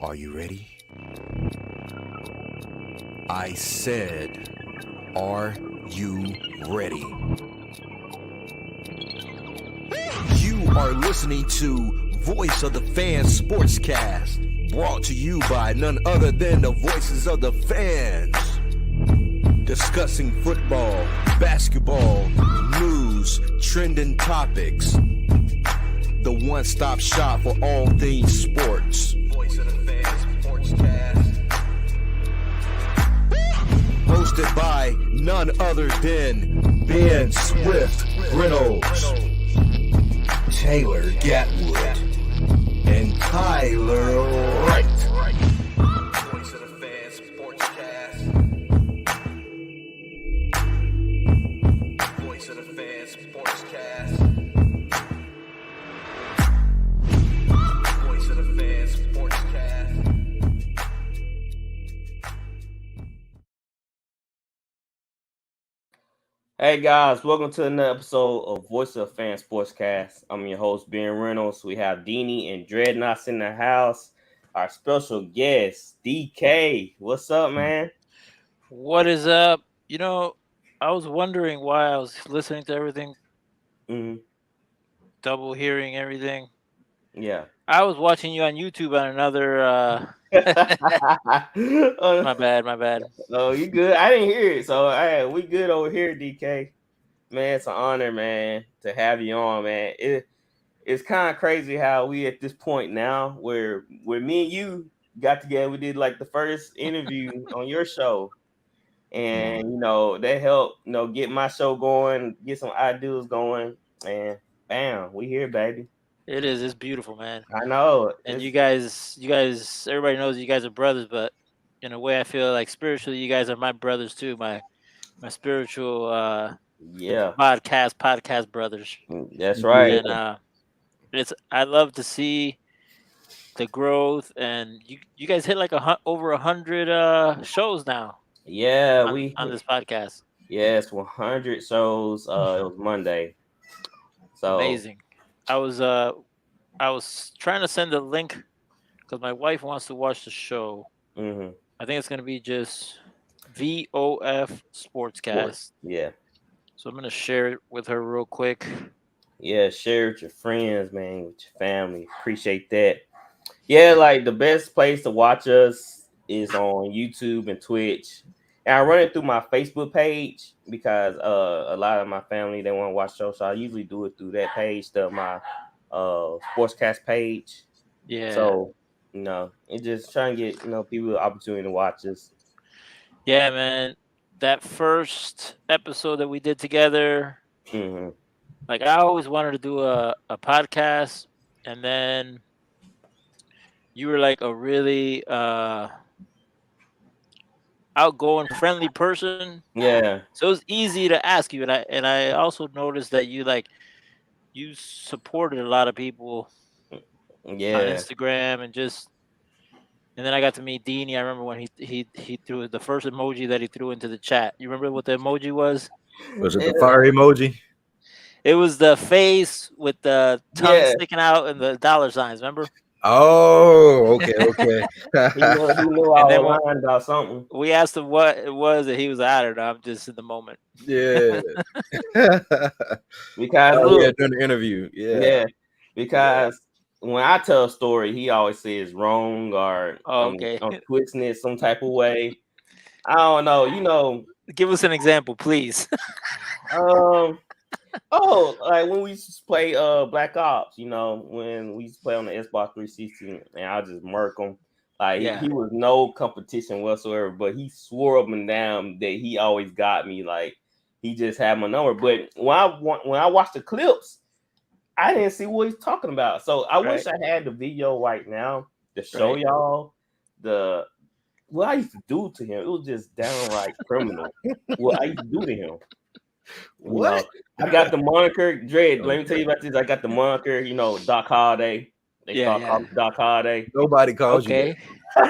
Are you ready? I said, are you ready? You are listening to Voice of the Fans Sportscast, brought to you by none other than the voices of the fans. Discussing football, basketball, news, trending topics. The one-stop shop for all things sports. Voice of the Fans Sportscast. Hosted by none other than Ben Swift Reynolds, Taylor Gatwood, and Tyler Wright. Voice of the Fans Sportscast. Voice of the Fans Sportscast. Voice of the Fans Sportscast. Hey guys, welcome to another episode of Voice of Fans Sportscast. I'm your host, Ben Reynolds. We have Deanie and Dreadknots in the house. Our special guest, DK. What's up, man? What is up? You know, I was wondering why I was listening to everything, double hearing everything. Yeah. I was watching you on YouTube on another. My bad. Oh, you good? I didn't hear it, so we good over here, DK. Man, it's an honor, man, to have you on, man. It's kind of crazy how we at this point now where me and you got together. We did like the first interview on your show, and that helped get my show going, get some ideas going, and bam, we here, baby. It is. It's beautiful, man. I know. And you guys, everybody knows you guys are brothers, but in a way, I feel like spiritually, you guys are my brothers too. My spiritual podcast brothers. That's right. And I love to see the growth, and you guys hit like over 100 shows now. Yeah, on this podcast. Yes, 100 shows. It was Monday. So amazing. I was trying to send a link because my wife wants to watch the show. Mm-hmm. I think it's going to be just VOF Sportscast. Yeah. So I'm going to share it with her real quick. Yeah, share it with your friends, man, with your family. Appreciate that. Yeah, like the best place to watch us is on YouTube and Twitch. And I run it through my Facebook page because a lot of my family, they want to watch shows. So I usually do it through that page, my Sportscast page. Yeah. So, it's just trying to get, people the opportunity to watch us. Yeah, man. That first episode that we did together, like I always wanted to do a podcast, and then you were like a really outgoing, friendly person. Yeah. So it was easy to ask you, and I also noticed that you supported a lot of people. Yeah. On Instagram and then I got to meet Deanie. I remember when he threw the first emoji that he threw into the chat. You remember what the emoji was? Was it the fire emoji? It was the face with the tongue sticking out and the dollar signs. Remember? Oh, okay. he knew I was lying about something. We asked him what it was, and he was I don't know. I'm just in the moment. Yeah. Because during the interview. Yeah. Because when I tell a story, he always says wrong or I'm twisting it some type of way. I don't know. Give us an example, please. Like when we used to play Black Ops, when we used to play on the Xbox 360, and I just murk him. Like he was no competition whatsoever, but he swore up and down that he always got me. Like he just had my number. But when I watched the clips, I didn't see what he's talking about. So I wish I had the video right now to show y'all what I used to do to him. It was just downright criminal. What I used to do to him. What? I got the moniker, Dread. Let me tell you about this. I got the moniker, Doc Holiday. They call Doc Holiday. Nobody calls you. Then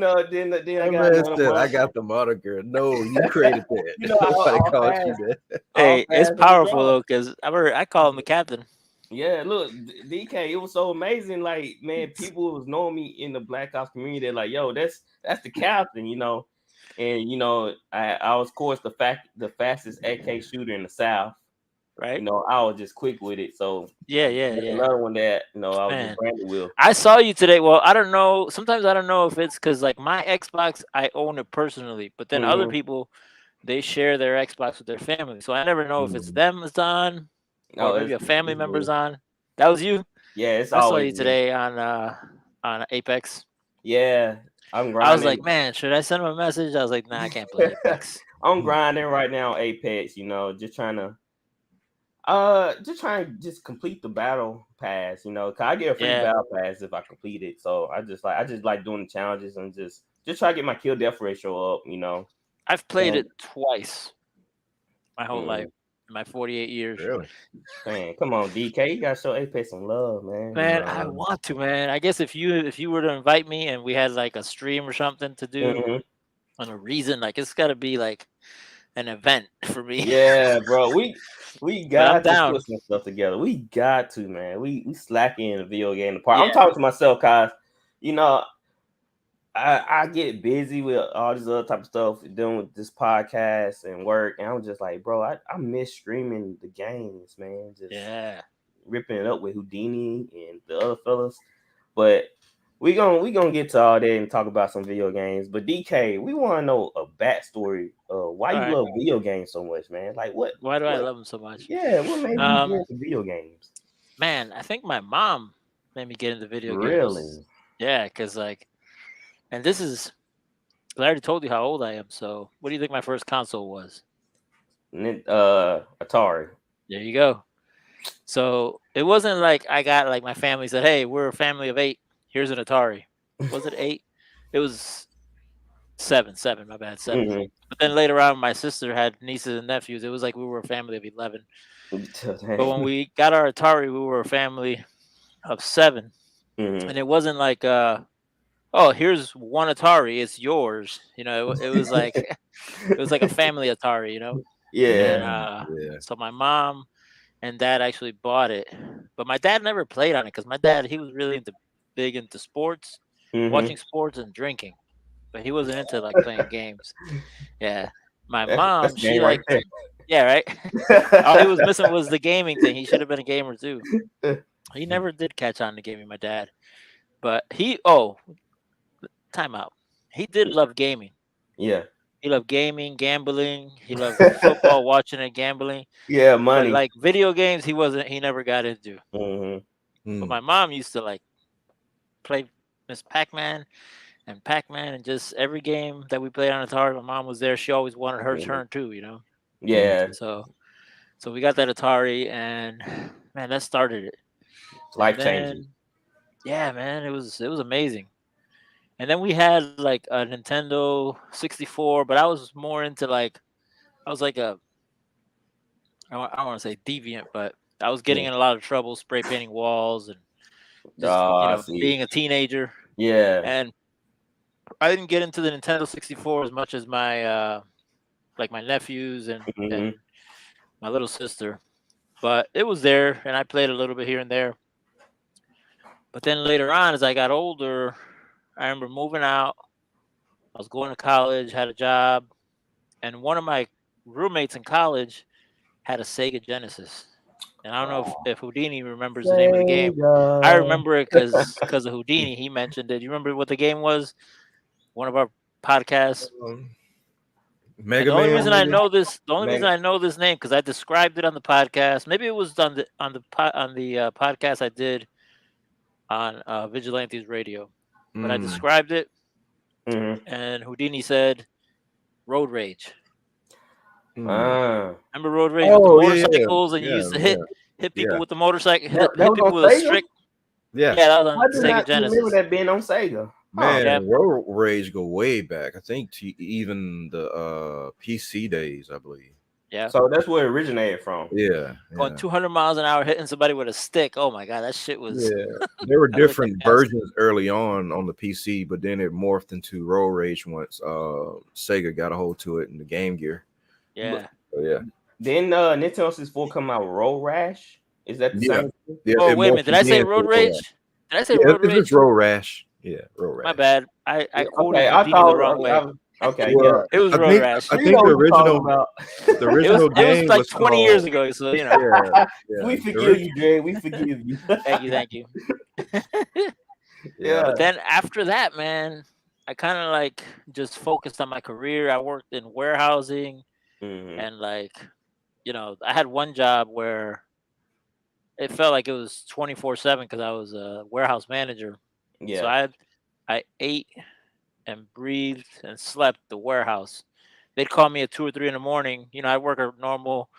I got the moniker. No, you created that. Nobody calls you that. Hey, it's powerful though, because I call him the captain. Yeah, look, DK, it was so amazing. Like, man, people was knowing me in the Black Ops community. They're like, yo, that's the captain, you know. And you know, I was, of course, the fastest AK shooter in the South. Right. You know, I was just quick with it. So yeah. another one that I was just branded with. I saw you today. Well, I don't know. Sometimes I don't know if it's because like my Xbox, I own it personally, but then other people, they share their Xbox with their family. So I never know if it's them that's on or maybe a family member's on. That was you? Yeah, it's I saw always you today on Apex. Yeah, I'm grinding. I was like, man, should I send him a message? I was like, nah, I can't play Apex. I'm grinding right now, Apex. You know, just trying to complete the battle pass. You know, cause I get a free battle pass if I complete it. So I just like doing the challenges and just try to get my kill death ratio up. You know, I've played it twice my whole life. My 48 years. Really? Man, come on, DK. You gotta show Apex some love, man. Man, I want to, man. I guess if you were to invite me and we had like a stream or something to do on a reason, like it's gotta be like an event for me. Yeah, bro. We got to put some stuff together. We got to, man. We slacking in the video game part. I'm talking to myself, cause you know, I get busy with all this other type of stuff, dealing with this podcast and work, and I'm just like, bro, I miss streaming the games, man. Just ripping it up with Houdini and the other fellas. But we gonna get to all that and talk about some video games. But DK, we want to know a backstory of why you love video games so much, man. Like what? Why do I love them so much? Yeah, what made you get into video games? Man, I think my mom made me get into video games. Really? Yeah, because like. And this is, I already told you how old I am. So, what do you think my first console was? Atari. There you go. So it wasn't like I got like my family said, "Hey, we're a family of 8. Here's an Atari." Was it 8? It was 7. My bad, 7. Mm-hmm. But then later on, my sister had nieces and nephews. It was like we were a family of 11. But when we got our Atari, we were a family of 7, and it wasn't like oh, here's one Atari, it's yours. You know, it was like it was like a family Atari, you know? Yeah. And, so my mom and dad actually bought it. But my dad never played on it because my dad, he was really big into sports, watching sports and drinking. But he wasn't into like playing games. Yeah. My mom, she like right? All he was missing was the gaming thing. He should have been a gamer too. He never did catch on to gaming, my dad. But time out. He did love gaming. Yeah. He loved gaming, gambling. He loved football, watching and gambling. Yeah, money. But like video games, he never got into. But my mom used to like play Miss Pac-Man and just every game that we played on Atari, my mom was there. She always wanted her turn too, you know? Yeah. So we got that Atari and man, that started it. Life changing. Yeah, man, it was amazing. And then we had like a Nintendo 64, but I was more into like, I was like I don't want to say deviant, but I was getting in a lot of trouble spray painting walls and just, being a teenager. Yeah. And I didn't get into the Nintendo 64 as much as my like my nephews and my little sister, but it was there and I played a little bit here and there. But then later on, as I got older, I remember moving out. I was going to college, had a job, and one of my roommates in college had a Sega Genesis. And I don't know if Houdini remembers the name of the game. I remember it because of Houdini. He mentioned it. You remember what the game was? One of our podcasts. Mega the only Man. Reason I know this, the only reason I know this name because I described it on the podcast. Maybe it was on the podcast I did on Vigilantes Radio. But I described it, and Houdini said, "Road Rage." Remember Road Rage with the motorcycles, and you used to hit people with the motorcycle, hit people with a stick. Yeah, that was on Sega Genesis. Remember that being on Sega? Man, Road Rage go way back. I think to even the PC days, I believe. Yeah. So that's where it originated from. Yeah. Going 200 miles an hour, hitting somebody with a stick. Oh my god, that shit was. Yeah. There were different versions early on the PC, but then it morphed into Road Rage once Sega got a hold to it in the Game Gear. Yeah. But yeah. Then Nintendo 64 come out with Road Rash. Is that the same? Oh, wait a minute. Did I say road rage? Did I say road rage? It's road rash. Yeah, road rash. My bad. I quoted Okay, Houdini the wrong way. Okay, Well, It was I road think rash. I think the original It was game like was 20 called, years ago, so you know. We forgive you, Dre. We forgive you. Thank you. Yeah. But then after that, man, I kind of like just focused on my career. I worked in warehousing, and like, you know, I had one job where it felt like it was 24/7 because I was a warehouse manager. Yeah. So I ate and breathed and slept the warehouse. They'd call me at 2 or 3 in the morning. You know, I work a normal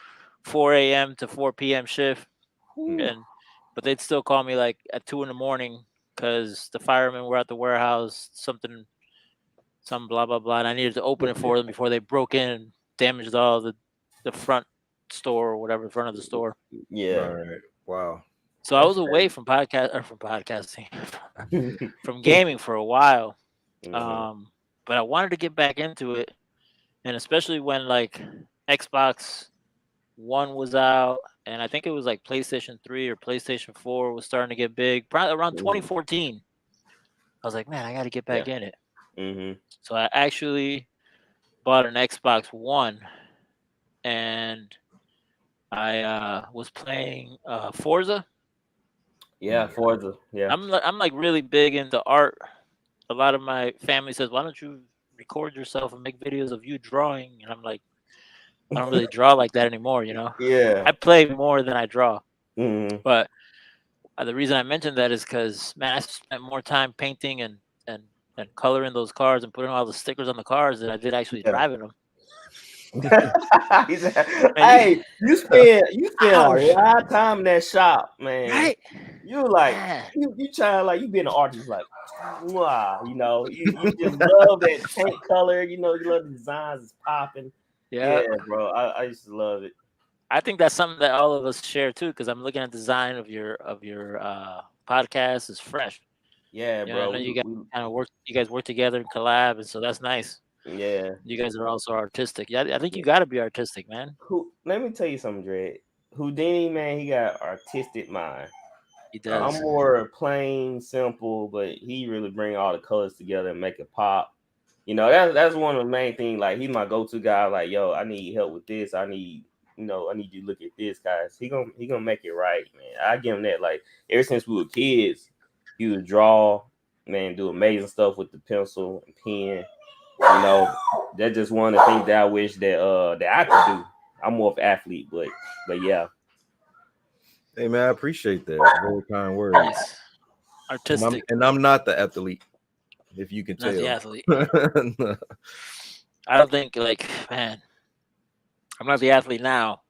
4 a.m. to 4 p.m. shift, but they'd still call me like at 2 in the morning because the firemen were at the warehouse, some blah blah blah, and I needed to open it for them before they broke in and damaged all the front store or whatever, front of the store. Yeah. Right. Wow. So I was away from podcasting, from gaming for a while. But I wanted to get back into it, and especially when like Xbox One was out, and I think it was like PlayStation 3 or PlayStation 4 was starting to get big, probably around 2014. I was like, man, I got to get back in it. So I actually bought an Xbox One, and I was playing Forza. Yeah, Forza. Yeah. I'm like really big into art. A lot of my family says, why don't you record yourself and make videos of you drawing? And I'm like, I don't really draw like that anymore, you know? Yeah. I play more than I draw. But the reason I mentioned that is because, man, I spent more time painting and coloring those cars and putting all the stickers on the cars than I did actually driving them. He said, hey, you spend a lot of time in that shop, man. Right? You like you trying like you being an artist, like wow, you know, you just love that paint color, you know, you love the designs, it's popping. Yeah, bro. I used to love it. I think that's something that all of us share too, because I'm looking at the design of your podcast is fresh. Yeah, you bro. Know, you guys work together and collab, and so that's nice. Yeah, you guys are also artistic. Yeah, I think you got to be artistic, man. Let me tell you something, Dread. Houdini, man, he got artistic mind. He does. I'm more plain, simple, but he really bring all the colors together and make it pop. You know, that's one of the main things. Like, he's my go-to guy. Like, yo, I need help with this. I need you to look at this, guys. He gonna make it right, man. I give him that. Like, ever since we were kids, he would draw, man, do amazing stuff with the pencil and pen. You know, that's just one of the things that I wish that I could do. I'm more of an athlete, but yeah. Hey man, I appreciate that. Very kind words. Nice. Artistic. And I'm not the athlete, if you can tell. Not the athlete. I don't think, like, man, I'm not the athlete now.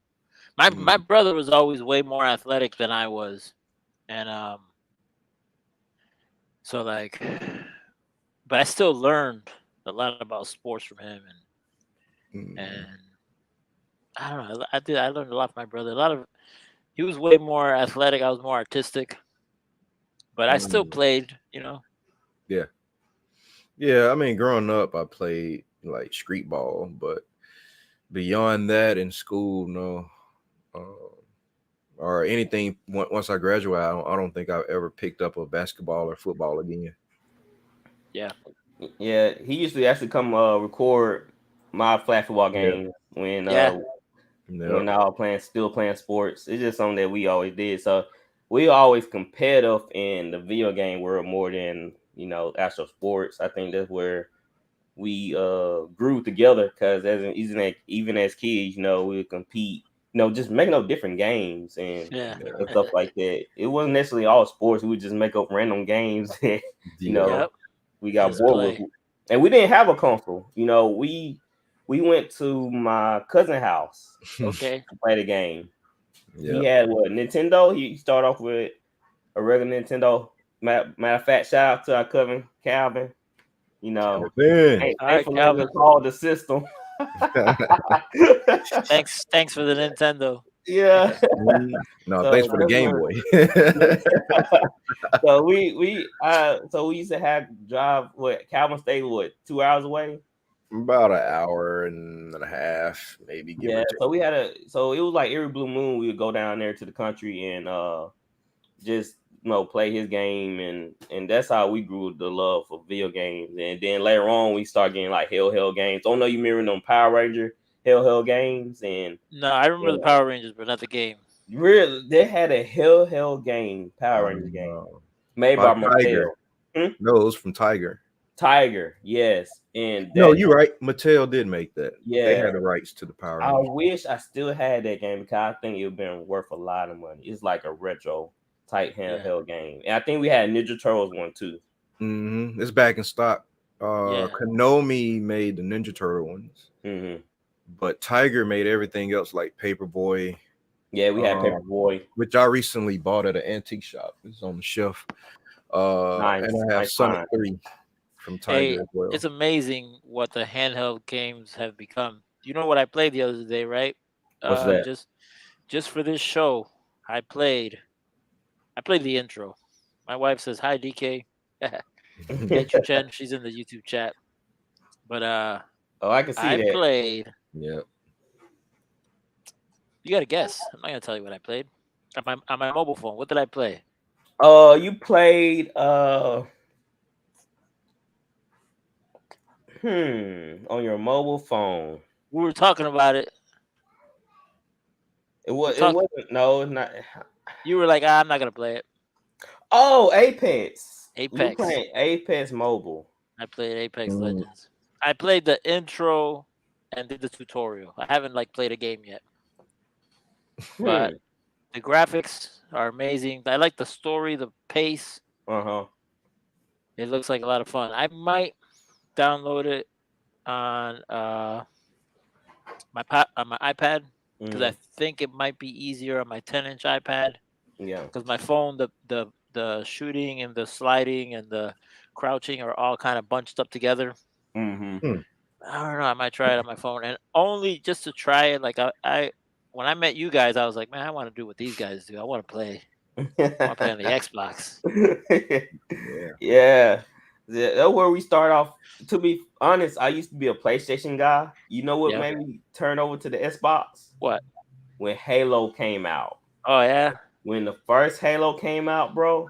My brother was always way more athletic than I was, and so like, but I still learned a lot about sports from him, and I don't know. I learned a lot from my brother. He was way more athletic. I was more artistic, but I still played. You know. Yeah. I mean, growing up, I played like street ball, but beyond that, in school, no, or anything. Once I graduate, I don't think I've ever picked up a basketball or football again. Yeah. He used to actually come record my flag football game when I was still playing sports. It's just something that we always did. So we always competitive in the video game world more than actual sports. I think that's where we grew together, because even as kids, we would compete, just making up different games and stuff like that. It wasn't necessarily all sports. We would just make up random games that we got bored with. And we didn't have a console. We went to my cousin's house to play the game. He had Nintendo. He started off with a regular Nintendo. Matter of fact, shout out to our cousin Calvin. Thanks for letting us call the system. Thanks for the Nintendo. Yeah. Thanks for the Game Boy. So we used to drive. Calvin stayed 2 hours away? About an hour and a half, maybe. So it was like every blue moon we would go down there to the country and just play his game, and that's how we grew the love for video games. And then later on, we start getting like Hell games. Don't know you remember them Power Ranger Hell games? And no, I remember the Power Rangers, but not the game. Really, they had a Hell game, Power Rangers game made by Mattel. No, it was from Tiger. Tiger, yes, and no, you're right. Mattel did make that. Yeah, they had the rights to the Power Rangers. I wish I still had that game because I think it would been worth a lot of money. It's like a retro type handheld game, and I think we had Ninja Turtles one too. Mm-hmm. It's back in stock. Konami made the Ninja Turtle ones, but Tiger made everything else like Paperboy. Yeah, we had Paperboy, which I recently bought at an antique shop. It's on the shelf. Nice, and I have Sonic 3 from Tiger as well. It's amazing what the handheld games have become. You know what I played the other day, right? What's that? Just for this show, I played the intro. My wife says, "Hi, DK." Get you, Chen. She's in the YouTube chat. But I can see that. I played. Yeah. You got to guess. I'm not gonna tell you what I played. On my mobile phone. What did I play? You played on your mobile phone. We were talking about it. It wasn't. No, it's not. You were like, I'm not gonna play it. Oh, Apex. You playing Apex Mobile. I played Apex Legends. I played the intro and did the tutorial. I haven't played a game yet. But the graphics are amazing. I like the story, the pace. It looks like a lot of fun. I might download it on my iPad because I think it might be easier on my 10-inch iPad. Yeah. Because my phone, the shooting and the sliding and the crouching are all kind of bunched up together. I don't know. I might try it on my phone, and only just to try it. Like I when I met you guys, I was like, man, I want to do what these guys do. I want to play. I want to play on the Xbox. Yeah. That's where we start off. To be honest, I used to be a PlayStation guy. You know what made me turn over to the Xbox? What? When Halo came out. Oh, yeah? When the first Halo came out, bro,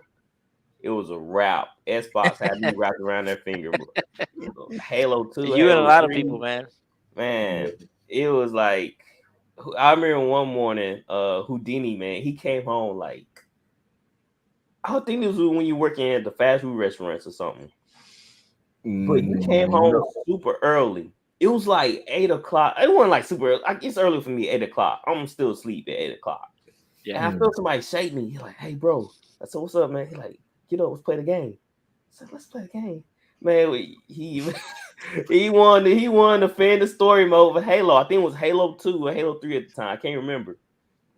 it was a wrap. Xbox had me wrapped around their finger. Bro. Halo 2. You and a lot of people, man. Man, it was like, I remember one morning, Houdini, man, he came home like, I don't think this was when you working at the fast food restaurants or something. But you came home super early. It was like 8 o'clock. It wasn't like super early. It's early for me, 8 o'clock. I'm still asleep at 8 o'clock. Yeah. And I felt somebody shake me. He's like, hey, bro. I said, what's up, man? He's like, get up, let's play the game. I said, let's play the game. Man, he wanted to fan the story mode of Halo. I think it was Halo 2 or Halo 3 at the time. I can't remember.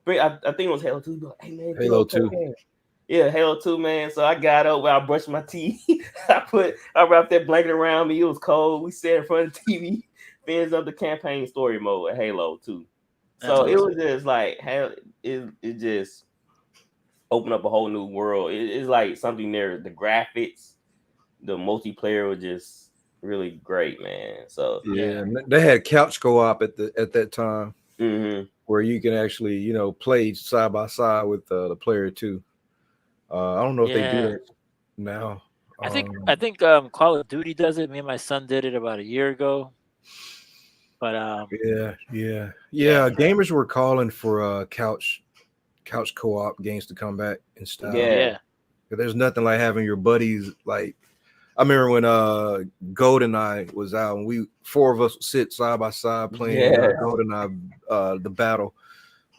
But I think it was Halo 2. He'd be like, hey, man, Halo 2. Yeah, Halo 2, man. So I got up while I brushed my teeth. I wrapped that blanket around me. It was cold. We sat in front of the TV, finished up the campaign story mode at Halo 2. So it was just like, it just opened up a whole new world. It's like something there. The graphics, the multiplayer was just really great, man. So yeah, they had couch co-op at that time, where you can actually play side by side with the player too. I don't know if they do that now. I think Call of Duty does it. Me and my son did it about a year ago. But yeah. Gamers were calling for couch co-op games to come back in style. Yeah. There's nothing like having your buddies. Like I remember when GoldenEye was out, and four of us would sit side by side playing GoldenEye, the battle,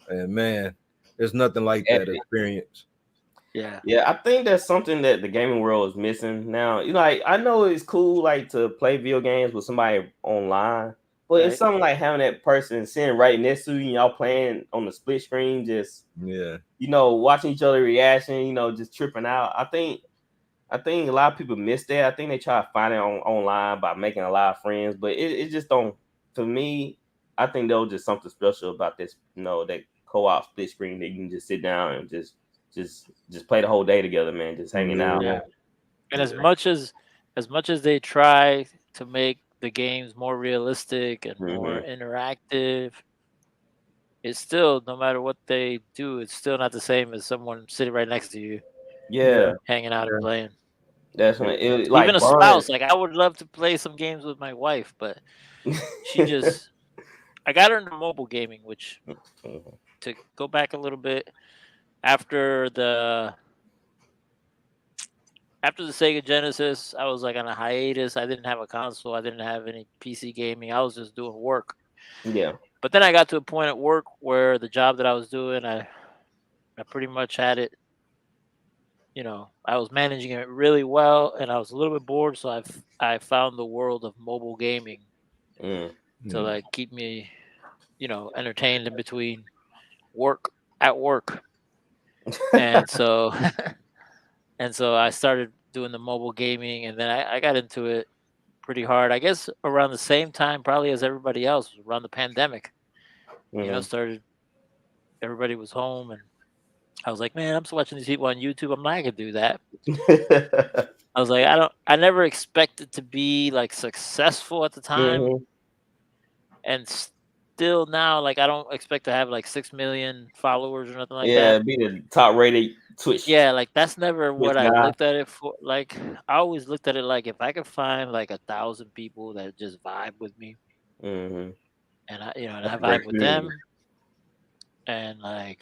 and man, there's nothing like that experience. Yeah, I think that's something that the gaming world is missing now. I know it's cool to play video games with somebody online, but it's something like having that person sitting right next to you, and y'all playing on the split screen, just watching each other reaction, just tripping out. I think a lot of people miss that. I think they try to find it online by making a lot of friends, but it just don't. To me, I think there was just something special about this, that co-op split screen that you can just sit down and just play the whole day together, man, just hanging out. And as much as they try to make the games more realistic and more interactive, it's still, no matter what they do, it's still not the same as someone sitting right next to you, Yeah, hanging out and playing. that's when it Even like a bond. spouse, like I would love to play some games with my wife, but she just, I got her into mobile gaming, which, to go back a little bit, after the Sega Genesis, I was like on a hiatus. I didn't have a console. I didn't have any PC gaming. I was just doing work. Yeah. But then I got to a point at work where the job that I was doing, I pretty much had it. I was managing it really well, and I was a little bit bored. So I found the world of mobile gaming to like keep me, entertained in between work at work. And so and so I started doing the mobile gaming, and then I got into it pretty hard. I guess around the same time, probably as everybody else, around the pandemic. Started. Everybody was home, and I was like, man, I'm just watching these people on YouTube. I'm not gonna do that. I was like, I never expected to be like successful at the time, and still now, like I don't expect to have like 6 million followers or nothing like that. Be the top rated Twitch. Yeah, like that's never what I looked at it for. Like I always looked at it like if I could find like 1,000 people that just vibe with me, and I vibe with them, and like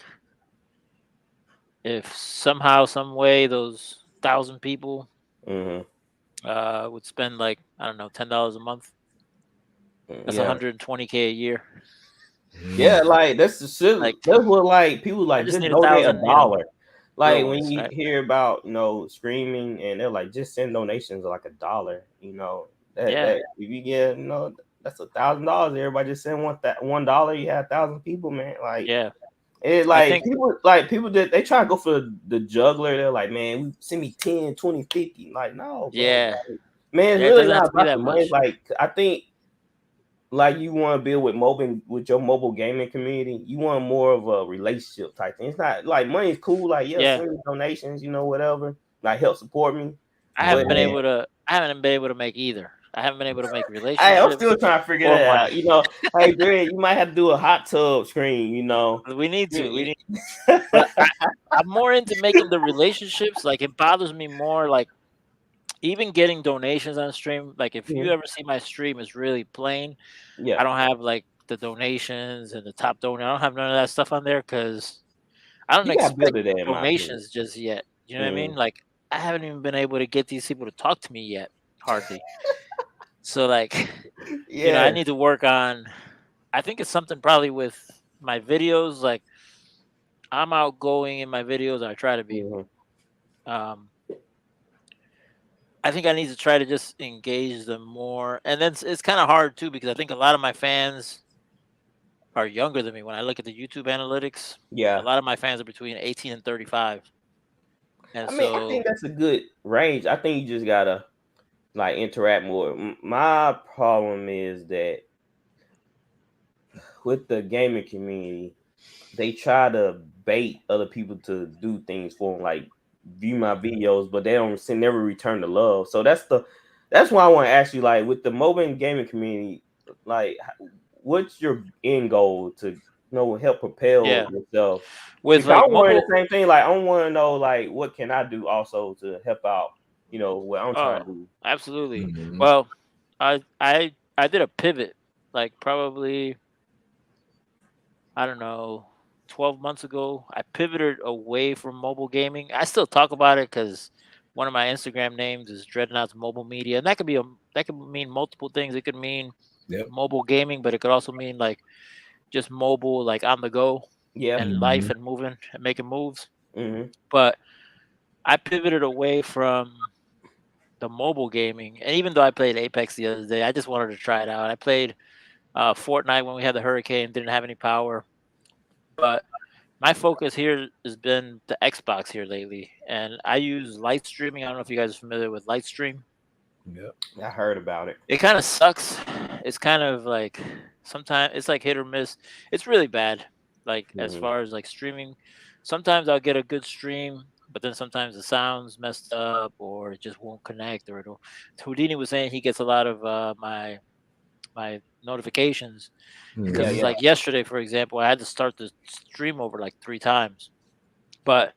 if somehow, some way, those 1,000 people would spend like, I don't know, $10 a month. That's 120K a year. Yeah, like that's the shit. Like, that's what like people like just need donate $1,000, $1. Like ones, when you hear about streaming, and they're like just send donations of like $1. That if you get that's $1,000. Everybody just send $1. You have 1,000 people, man. Like it like people that they try to go for the juggler. They're like, man, send me 10, 20, 50. Like, no, bro. yeah, Like, man, it's it really doesn't have not to be about that the money. much. Like, I think like you want to build with your mobile gaming community, you want more of a relationship type thing. It's not like money is cool, like send me donations, whatever, like help support me. I haven't been able to make either. I haven't been able to make relationships. I'm still trying to figure that out. Hey, Greg, you might have to do a hot tub screen. We need to. But I'm more into making the relationships. Like it bothers me more. Like even getting donations on stream. Like if you ever see my stream, is really plain. I don't have like the donations and the top donor. I don't have none of that stuff on there because I don't expect donations just yet. You know what I mean? Like I haven't even been able to get these people to talk to me yet, hardly. So like, I need to work on. I think it's something probably with my videos. Like I'm outgoing in my videos. I try to be. I think I need to try to just engage them more, and then it's kind of hard too because I think a lot of my fans are younger than me. When I look at the YouTube analytics, a lot of my fans are between 18 and 35. And I think that's a good range. I think you just gotta like interact more. My problem is that with the gaming community, they try to bait other people to do things for them, like view my videos, but they don't never return the love. So that's why I want to ask you, like, with the mobile gaming community, like, what's your end goal to help propel yourself? With like I want the same thing. Like, I want to know, like, what can I do also to help out? What I'm trying to do. Absolutely. Well, I did a pivot, like probably, I don't know, 12 months ago. I pivoted away from mobile gaming. I still talk about it because one of my Instagram names is Dreadknots Mobile Media, and that could mean multiple things. It could mean mobile gaming, but it could also mean like just mobile, like on the go, and life and moving and making moves. But I pivoted away from the mobile gaming, and even though I played Apex the other day, I just wanted to try it out. I played Fortnite when we had the hurricane, didn't have any power, but my focus here has been the Xbox here lately, and I use light streaming. I don't know if you guys are familiar with light stream. I heard about it. It kind of sucks. It's kind of like sometimes it's like hit or miss. It's really bad. Like as far as like streaming, sometimes I'll get a good stream, but then sometimes the sound's messed up or it just won't connect, or Houdini was saying he gets a lot of my notifications. Because like yesterday, for example, I had to start the stream over like 3 times. But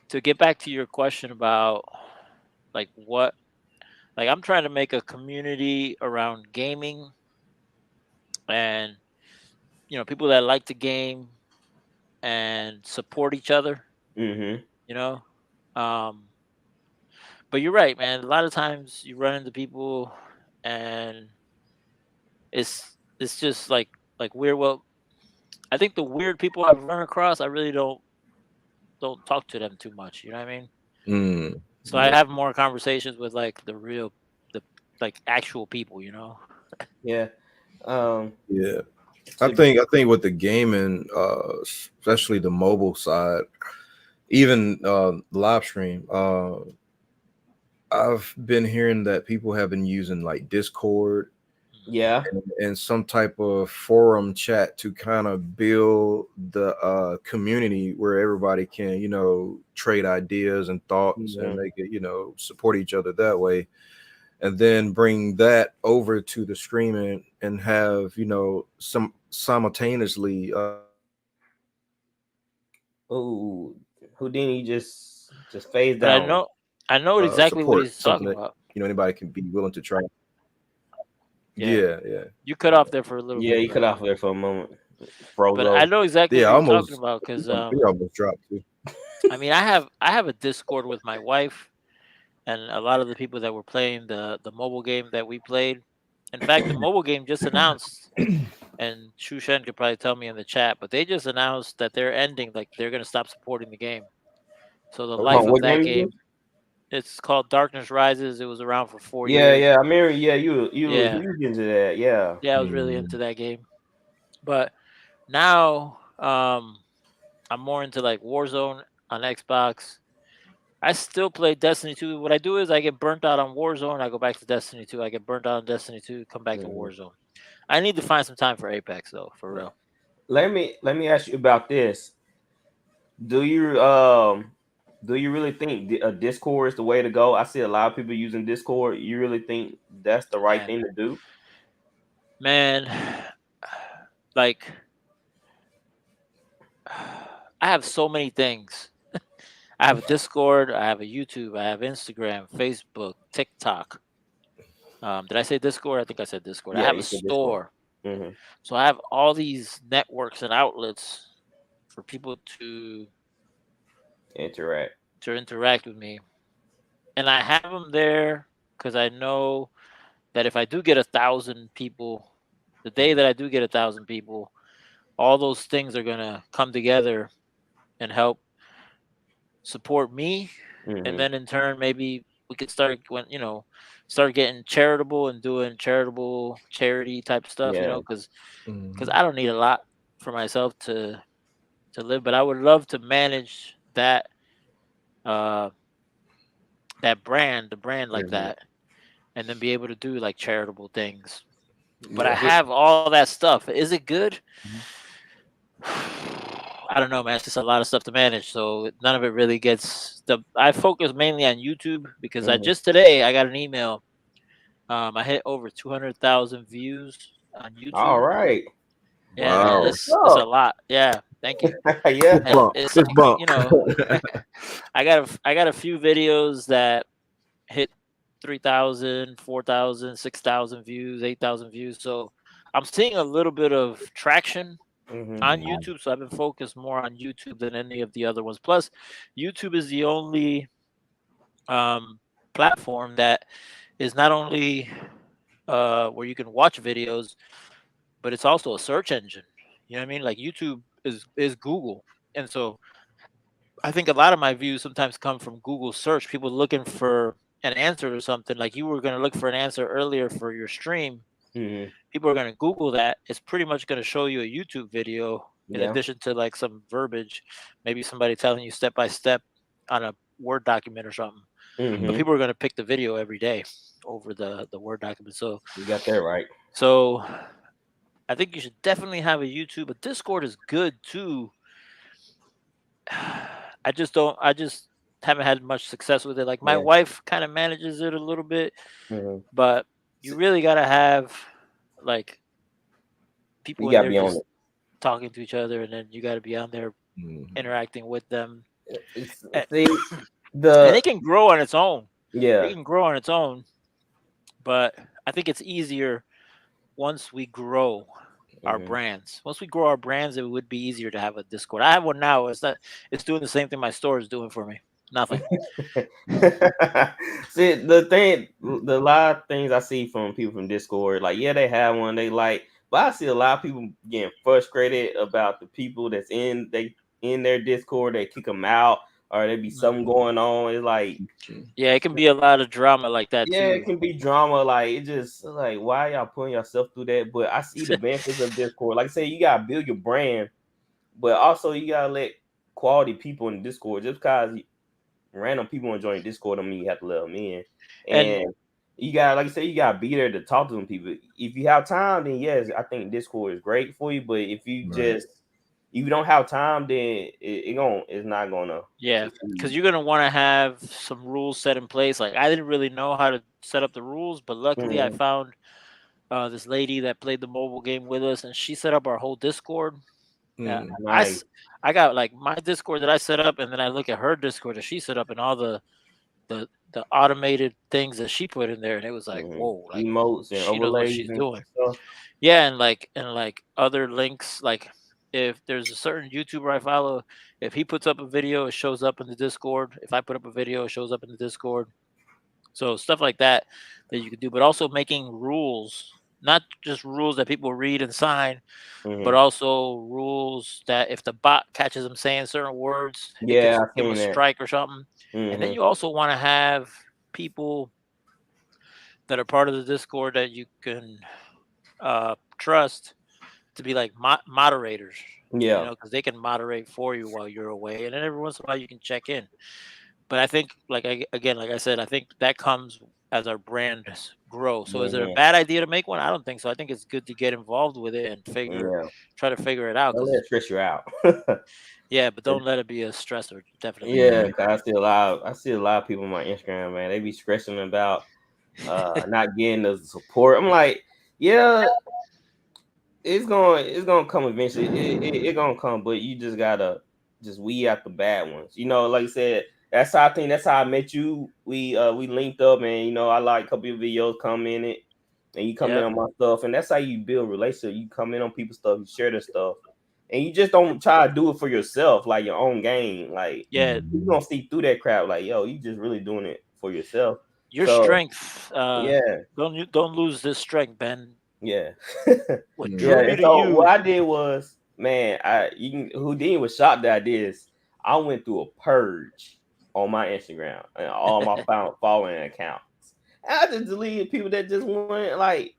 to get back to your question about like what, like I'm trying to make a community around gaming and, you know, people that like the game and support each other, you know? But you're right, man. A lot of times you run into people and it's just like weird. Well, I think the weird people I've run across, I really don't talk to them too much. You know what I mean? So I have more conversations with like the like actual people. You know? Yeah. I think with the gaming, especially the mobile side, even live stream, I've been hearing that people have been using like Discord, and some type of forum chat to kind of build the community where everybody can, you know, trade ideas and thoughts, and they can, you know, support each other that way, and then bring that over to the streaming and have, you know, some simultaneously. Houdini just phased But out. I know exactly what support he's something talking that, about. you know, anybody can be willing to try. Yeah. You cut off there for a little bit. Yeah, you cut off there for a moment. But I know exactly what you're talking about because we almost dropped too. I mean, I have a Discord with my wife and a lot of the people that were playing the mobile game that we played. In fact, the mobile game just announced, and Shu Shen could probably tell me in the chat, but they just announced that they're ending, like they're going to stop supporting the game. So the life of that game, it's called Darkness Rises. It was around for 4 years. Yeah. I mean, you was into that. Yeah, I was really into that game. But now I'm more into like Warzone on Xbox. I still play Destiny 2. What I do is I get burnt out on Warzone. I go back to Destiny 2. I get burnt out on Destiny 2. Come back to Warzone. I need to find some time for Apex though, for real. Let me ask you about this. Do you really think a Discord is the way to go? I see a lot of people using Discord. You really think that's the right thing to do? Man, like I have so many things. I have a Discord, I have a YouTube, I have Instagram, Facebook, TikTok. Did I say Discord? I think I said Discord. I have a store. So I have all these networks and outlets for people to interact with me. And I have them there because I know that if I do get 1,000 people, the day that I do get 1,000 people, all those things are going to come together and help support me. And then in turn, maybe we could start getting charitable and doing charity type stuff, you know, because I don't need a lot for myself to live, but I would love to manage that brand like that, and then be able to do like charitable things. But I have all that stuff. Is it good? I don't know, man. It's just a lot of stuff to manage, so none of it really gets I focus mainly on YouTube because today I got an email. I hit over 200,000 views on YouTube. All right. Yeah, man, it's a lot. Yeah, thank you. It's you know, I got a few videos that hit 3,000, 4,000, 6,000 views, 8,000 views. So I'm seeing a little bit of traction on YouTube. So I've been focused more on YouTube than any of the other ones. Plus, YouTube is the only platform that is not only where you can watch videos, but it's also a search engine. You know what I mean? Like YouTube is Google. And so I think a lot of my views sometimes come from Google search, people looking for an answer to something. Like you were going to look for an answer earlier for your stream. People are going to Google that. It's pretty much going to show you a YouTube video in addition to like some verbiage, maybe somebody telling you step by step on a Word document or something. But people are going to pick the video every day over the Word document. So you got that right. So I think you should definitely have a YouTube. But Discord is good too. I just haven't had much success with it. Like my wife kind of manages it a little bit, but you really gotta have like people in there just talking to each other, and then you got to be on there interacting with them. And it can grow on its own. Yeah, it can grow on its own, but I think it's easier once we grow our brands. Once we grow our brands, it would be easier to have a Discord. I have one now. It's doing the same thing my store is doing for me. Nothing. See, the lot of things I see from people from Discord, like, yeah, they have one they like, but I see a lot of people getting frustrated about the people that's in their Discord. They kick them out, or there be something going on. It's like, yeah, it can be a lot of drama like that. Yeah, too. It can be drama. Like, it just like, why y'all putting yourself through that? But I see the benefits of Discord. Like I say, you gotta build your brand, but also you gotta let quality people in Discord. Just because random people enjoying Discord don't mean you have to let them in. And you gotta, like I said, you gotta be there to talk to them people. If you have time, then yes, I think Discord is great for you. But if you if you don't have time, then it's not gonna. Yeah, because you're gonna want to have some rules set in place. Like, I didn't really know how to set up the rules, but luckily I found this lady that played the mobile game with us, and she set up our whole Discord. Nice. I got like my Discord that I set up, and then I look at her Discord that she set up, and all the automated things that she put in there, and it was like, whoa, like, emotes and she knows what she's doing. Yeah, and like other links, like if there's a certain YouTuber I follow, if he puts up a video, it shows up in the Discord. If I put up a video, it shows up in the Discord. So stuff like that you could do, but also making rules, not just rules that people read and sign, but also rules that if the bot catches them saying certain words, it could give a strike or something. And then you also want to have people that are part of the Discord that you can trust to be like moderators. Yeah, because they can moderate for you while you're away, and then every once in a while you can check in. But I think, like I said, I think that comes as our brands grow. So is it a bad idea to make one? I don't think so. I think it's good to get involved with it and try to figure it out. Don't let it stress you out. Yeah, but don't let it be a stressor. Definitely. Yeah, I see a lot of people on my Instagram, man. They be stressing about not getting the support. I'm like, yeah, it's gonna come eventually. It's gonna come, but you just gotta just weed out the bad ones. Like I said, that's how I met you. We linked up, and I like a couple of videos, come in it, and you come in on my stuff, and that's how you build relationship. You come in on people's stuff, you share their stuff, and you just don't try to do it for yourself, like your own game. Like, you gonna see through that crowd, like, yo, you just really doing it for yourself. Your strength, don't lose this strength, Ben. Yeah. What drew me to you? What I did was, man, Houdini was shocked that I did this. I went through a purge on my Instagram and all my following accounts. And I just deleted people that just went like,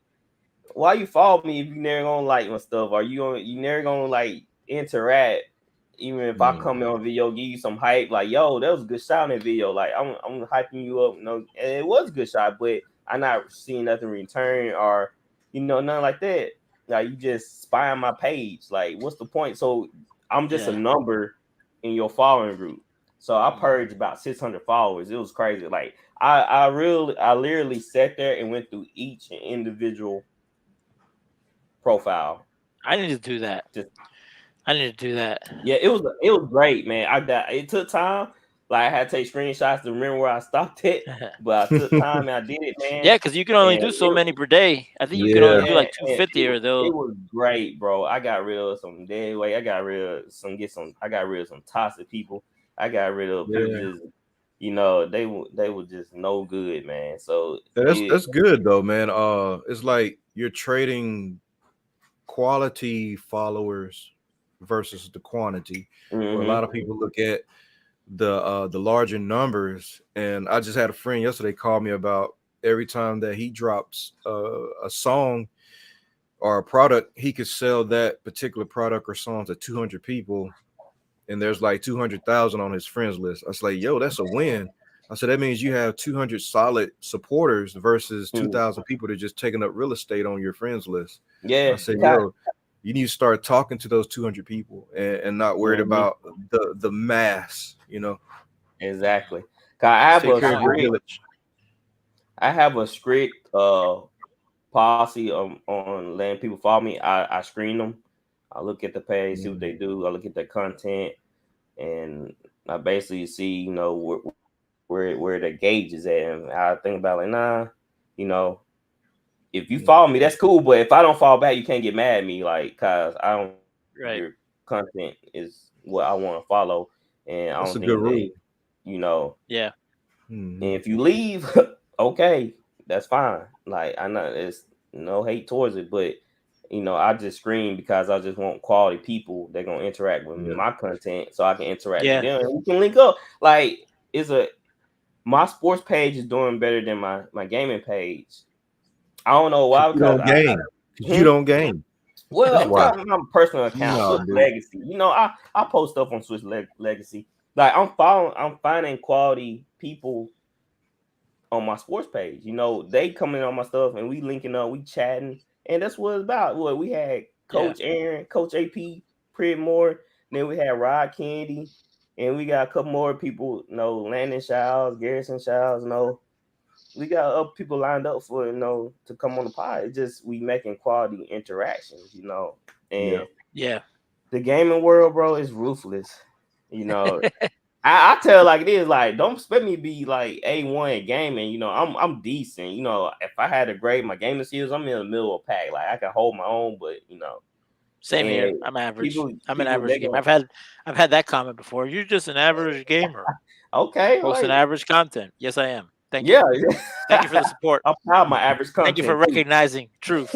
why you follow me if you never gonna like my stuff? Or you never gonna like interact? Even if I come in on video, give you some hype, like, yo, that was a good shot in that video. Like, I'm hyping you up. And it was a good shot, but I'm not seeing nothing in return or nothing like that. Like, you just spy on my page. Like, what's the point? So I'm just a number in your following group. So I purged about 600 followers. It was crazy. Like, I literally sat there and went through each individual profile. I need to do that. Yeah, it was great, man. It took time. Like, I had to take screenshots to remember where I stopped it, but I took time and I did it, man. Yeah, because you can only do so many per day. I think you can only do like 250 or those. It was great, bro. I got rid of some dead weight. I got rid of some toxic people. I got rid of people just, they were just no good, man. So that's good though, man. It's like you're trading quality followers versus the quantity. Where a lot of people look at the larger numbers, and I just had a friend yesterday call me about every time that he drops a song or a product, he could sell that particular product or song to 200 people, and there's like 200,000 on his friends list. I was like, yo, that's a win. I said, that means you have 200 solid supporters versus 2,000 people that are just taking up real estate on your friends list. Yeah. I said, yo, you need to start talking to those 200 people and not worried about the mass, Exactly. I have a strict policy on letting people follow me. I screen them. I look at the page, see what they do. I look at their content, and I basically see, you know, where the gauge is at. And I think about like, nah, you know, if you follow me, that's cool. But if I don't follow back, you can't get mad at me, like, cause I don't. Right. Your content is what I want to follow, and I That's don't a think good rule. you know. Yeah. And if you leave, okay, that's fine. Like, I know it's no hate towards it, but you know, I just scream because I just want quality people that gonna interact with my content, so I can interact with them and we can link up. Like, my sports page is doing better than my gaming page. I don't know why, because you don't game. Well, I'm talking about my personal account, Switch dude. Legacy. You know, I post stuff on Switch Legacy. Like, I'm finding quality people on my sports page. You know, they coming on my stuff and we linking up, we chatting, and that's what it's about. What we had Coach Aaron, Coach AP, Pridmore, then we had Rod Kennedy, and we got a couple more people, you know, Landon Shiles, Garrison Shiles, you know. We got other people lined up for, you know, to come on the pod. It's just we making quality interactions, you know. And the gaming world, bro, is ruthless. You know, I tell like it is. Like, don't expect me to be like A1 at gaming. You know, I'm decent. You know, if I had to grade my gaming skills, I'm in the middle of a pack. Like, I can hold my own, but you know. Same here. I'm average. I'm an average gamer. I've had that comment before. You're just an average gamer. Okay. Posting average content. Yes, I am. Thank you. Yeah. Thank you for the support. I'm proud of my average content. Thank you for recognizing truth.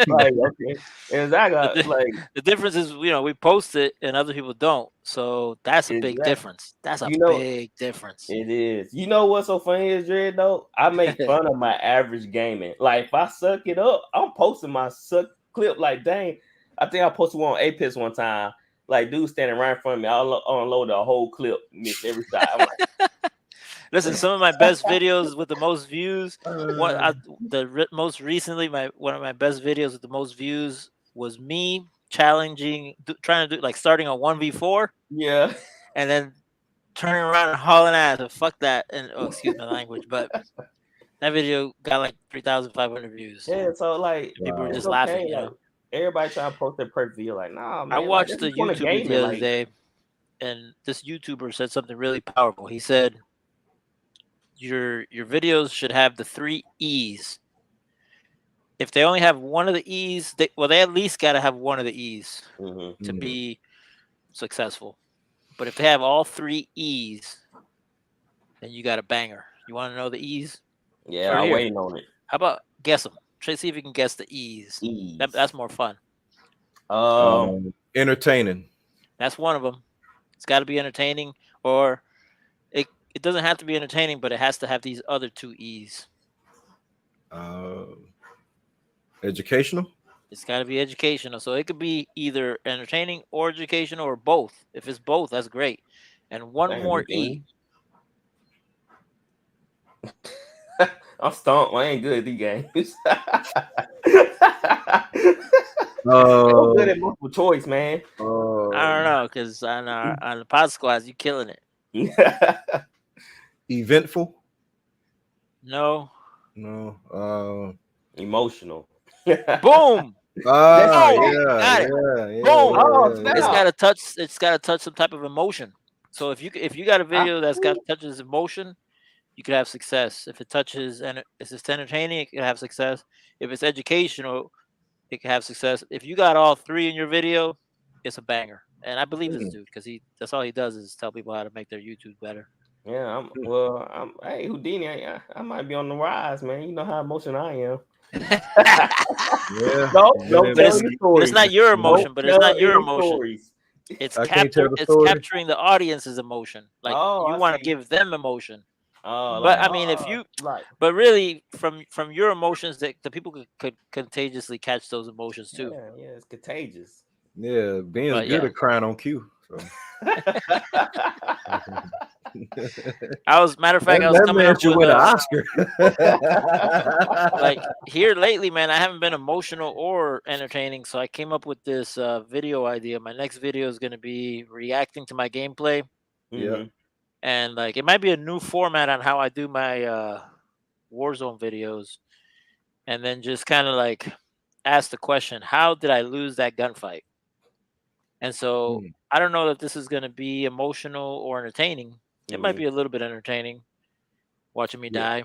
Like, okay. Exactly. Like, the difference is, you know, we post it and other people don't. So that's a big difference. That's a big difference. It is. You know what's so funny is, Dread, though? I make fun of my average gaming. Like, if I suck it up, I'm posting my suck clip. Like, dang, I think I posted one on Apex one time. Like, dude standing right in front of me. I'll unload the whole clip, miss every shot. I'm like, listen, some of my best videos with the most views, most recently, one of my best videos with the most views was me trying to do like starting a 1v4. Yeah. And then turning around and hauling ass. And fuck that. And excuse my language, but that video got like 3,500 views. Yeah, so like people were just laughing. You know? Like, everybody trying to post their perfect video. Like, nah, man. I watched the YouTube the other day, and this YouTuber said something really powerful. He said, your videos should have the 3 E's. If they only have one of the E's, they at least got to have one of the E's to be successful. But if they have all 3 E's, then you got a banger. You want to know the E's? Yeah, I'm waiting on it. How about guess them? Try to see if you can guess the E's. That's more fun. Entertaining. That's one of them. It's got to be entertaining, or it doesn't have to be entertaining, but it has to have these other 2 E's. Educational. It's got to be educational. So it could be either entertaining or educational or both. If it's both, that's great. And one more E. I'm stumped. I ain't good at these games. I'm good at multiple choice, man. I don't know, because on the pod squads, you killing it. Eventful. No. Emotional. Boom. Yeah. Boom. It's got to touch some type of emotion. So if you got a video that's got touches emotion, you could have success. If it touches and if it's entertaining, it could have success. If it's educational, it could have success. If you got all 3 in your video, it's a banger. And I believe this dude, because that's all he does is tell people how to make their YouTube better. Yeah, hey, Houdini, I might be on the rise, man. You know how emotional I am. Yeah. It's not your emotion, but it's not your emotion. It's capturing the audience's emotion. Like, you want to give them emotion. But I mean, but really, from your emotions, that the people could contagiously catch those emotions too. Yeah, it's contagious. Yeah, Ben's good at crying on cue. So. Matter of fact, I was coming up with an Oscar. Like, here lately, man, I haven't been emotional or entertaining, so I came up with this video idea. My next video is going to be reacting to my gameplay. Yeah. And like, it might be a new format on how I do my Warzone videos. and then just kind of like ask the question, how did I lose that gunfight? And so I don't know that this is going to be emotional or entertaining. It might be a little bit entertaining watching me die,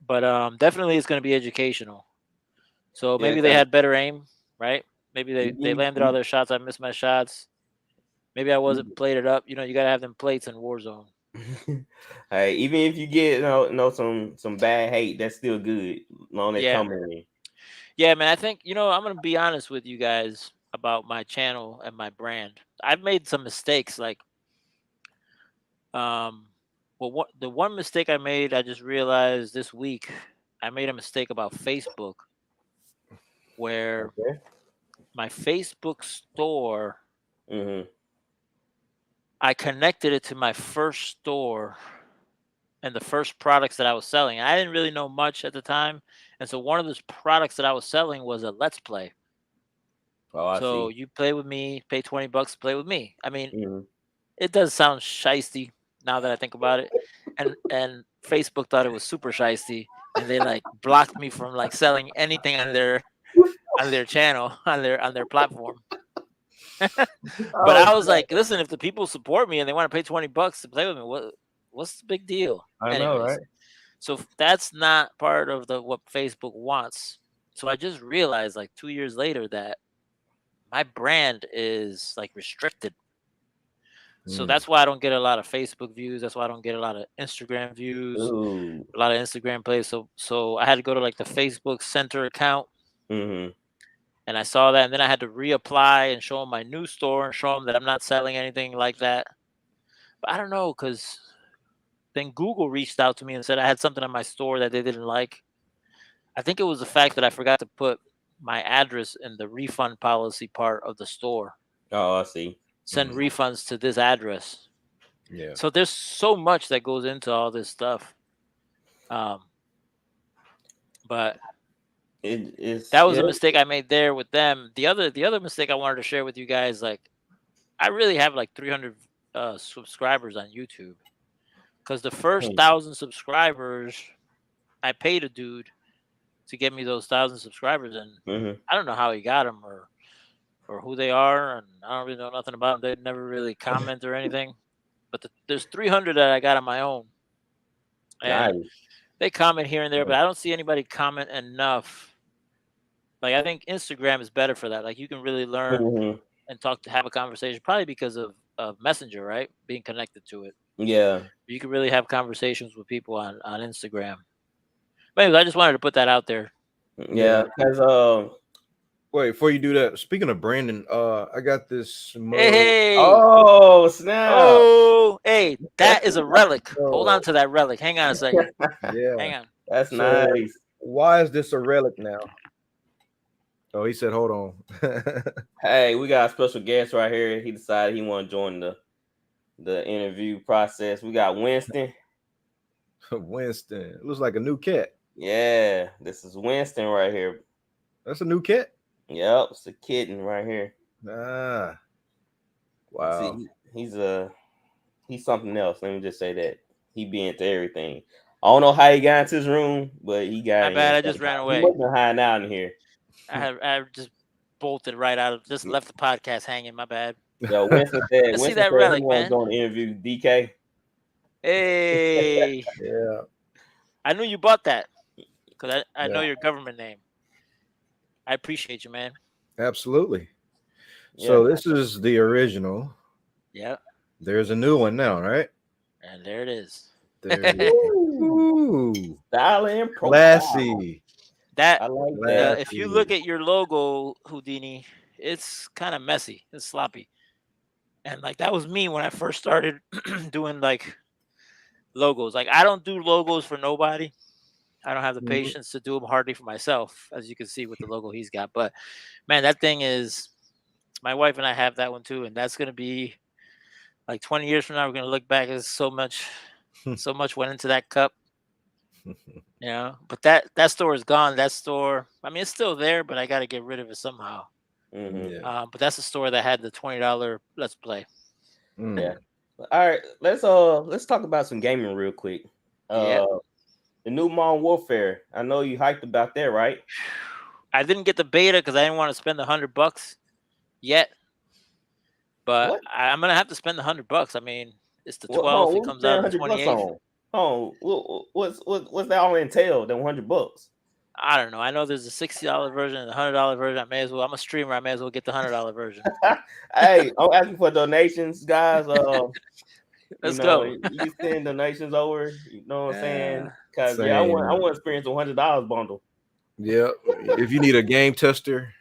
but definitely it's going to be educational. So maybe they had better aim, right? Maybe they landed all their shots. I missed my shots. Maybe I wasn't plated up. You know, you got to have them plates in Warzone. Hey, even if you get some bad hate, that's still good. Long as coming. Yeah, man. I think, you know, I'm gonna be honest with you guys about my channel and my brand. I've made some mistakes, like well, the one mistake I made, I just realized this week, I made a mistake about Facebook, where my Facebook store, I connected it to my first store and the first products that I was selling. I didn't really know much at the time, and so one of those products that I was selling was a Let's Play. Oh, so you play with me, pay $20 to play with me. I mean, it does sound shiesty now that I think about it, and Facebook thought it was super shiesty, and they like blocked me from like selling anything on their channel, on their platform. But I was like, listen, if the people support me and they want to pay $20 to play with me, what's the big deal? I know, right? So that's not part of what Facebook wants. So I just realized like 2 years later that my brand is like restricted. So that's why I don't get a lot of Facebook views. That's why I don't get a lot of Instagram views, a lot of Instagram plays. So I had to go to like the Facebook Center account. And I saw that, and then I had to reapply and show them my new store and show them that I'm not selling anything like that. But I don't know, because then Google reached out to me and said I had something on my store that they didn't like. I think it was the fact that I forgot to put my address in the refund policy part of the store. Oh, I see. Send refunds to this address. Yeah. So there's so much that goes into all this stuff. But that was a mistake I made there with them. The other mistake I wanted to share with you guys, like I really have like 300 subscribers on YouTube, because the first 1,000 subscribers, I paid a dude to get me those 1,000 subscribers, and I don't know how he got them or who they are, and I don't really know nothing about them. They never really comment or anything. But there's 300 that I got on my own, and they comment here and there, but I don't see anybody comment enough. Like I think Instagram is better for that. Like you can really learn and have a conversation, probably because of Messenger, right? Being connected to it. Yeah. You can really have conversations with people on Instagram. But anyways, I just wanted to put that out there. Yeah, because wait, before you do that, speaking of Brandon, I got this mug. Hey. Oh, snap. Oh, hey, that is a relic. Hold on to that relic. Hang on a second. Yeah. Hang on. That's nice. Why is this a relic now? Oh, he said, hold on. Hey, we got a special guest right here. He decided he want to join the interview process. We got Winston. Winston. It looks like a new cat. Yeah, this is Winston right here. That's a new cat? Yep, it's a kitten right here. Ah. Wow. See, he's something else. Let me just say that. He be into everything. I don't know how he got into his room, but he got in. My bad, I just ran away. He wasn't hiding out in here. I just bolted right out of, just left the podcast hanging. My bad. Yo, Winston said, see that relic, man. Going to interview DK. Hey. Yeah. I knew you bought that because I know your government name. I appreciate you, man. Absolutely. Yeah. So this is the original. Yeah. There's a new one now, right? And there it is. Ooh. Styling, classy. That, I like that. If you look at your logo, Houdini, it's kind of messy. It's sloppy. And like that was me when I first started doing like logos. Like I don't do logos for nobody. I don't have the patience to do them hardly for myself, as you can see with the logo he's got. But man, that thing is, my wife and I have that one too, and that's gonna be like 20 years from now. We're gonna look back as so much went into that cup. You know, but that store is gone. That store, I mean, it's still there, but I got to get rid of it somehow. But that's the store that had the $20 Let's Play. Yeah. All right, let's talk about some gaming real quick. the new Modern Warfare. I know you hyped about that, right? I didn't get the beta because I didn't want to spend $100 yet. But I'm gonna have to spend $100. I mean, it's the 12th. It comes out on the 28th. What's that all entail? That $100. I don't know. I know there's a $60 version and a $100 version. I'm a streamer. I may as well get the $100 version. Hey, I'm asking for donations, guys. Let's go. You send donations over. You know what I'm saying? Because I want to experience a $100 bundle. Yeah, if you need a game tester.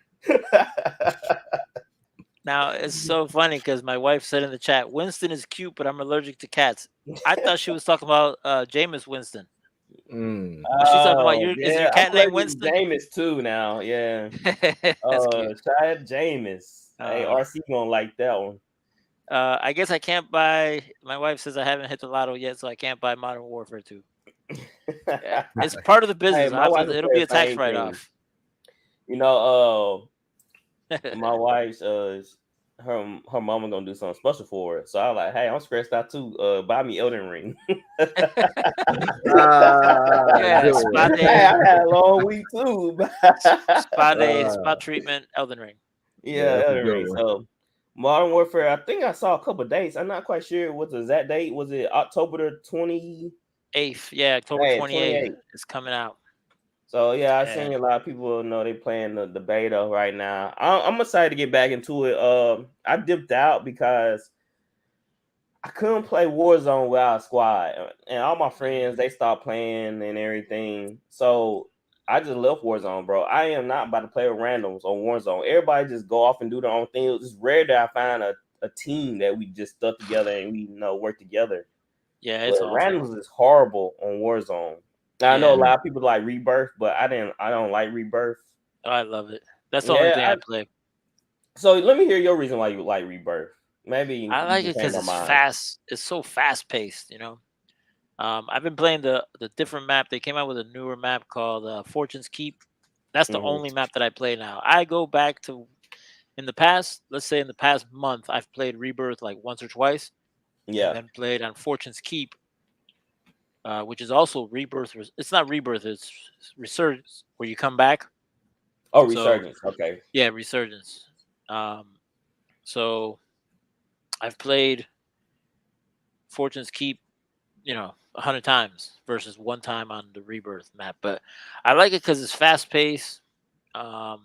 Now it's so funny because my wife said in the chat, "Winston is cute, but I'm allergic to cats." I thought she was talking about Jameis Winston. She's talking about is your cat named Winston? Jameis too now, yeah. That's cute. Chad Jameis. Hey, RC gonna like that one. I guess I can't buy. My wife says I haven't hit the lotto yet, so I can't buy Modern Warfare 2. Yeah, it's part of the business. Hey, it'll be a tax write-off. You know, my wife's her mama gonna do something special for her. So I was like, hey, I'm stressed out too. Buy me Elden Ring. Spot day. Hey, I had a long week too. Spot treatment, Elden Ring. Yeah, Elden Ring. So Modern Warfare, I think I saw a couple of dates. I'm not quite sure what's the exact date. Was it October the 28th? Yeah, October 28th. It's coming out. So yeah, I've seen a lot of people they playing the beta right now. I'm excited to get back into it. I dipped out because I couldn't play Warzone without a squad, and all my friends they stopped playing and everything. So I just left Warzone, bro. I am not about to play with randoms on Warzone. Everybody just go off and do their own thing. It's rare that I find a team that we just stuck together and we work together. Yeah, it's awesome. Randoms is horrible on Warzone. Now, I know a lot of people like Rebirth, but I don't like Rebirth. Oh, I love it. That's the only thing I play. So let me hear your reason why you like Rebirth. Maybe I like it because it's fast. It's so fast paced, I've been playing the different map. They came out with a newer map called Fortune's Keep. That's the only map that I play now. I go back to in the past. Let's say in the past month, I've played Rebirth like once or twice. Yeah, and then played on Fortune's Keep. Which is also Rebirth. It's not Rebirth. It's Resurgence, where you come back. Oh, Resurgence. Okay. Yeah, Resurgence. So I've played Fortune's Keep, 100 times versus one time on the Rebirth map. But I like it because it's fast paced. Any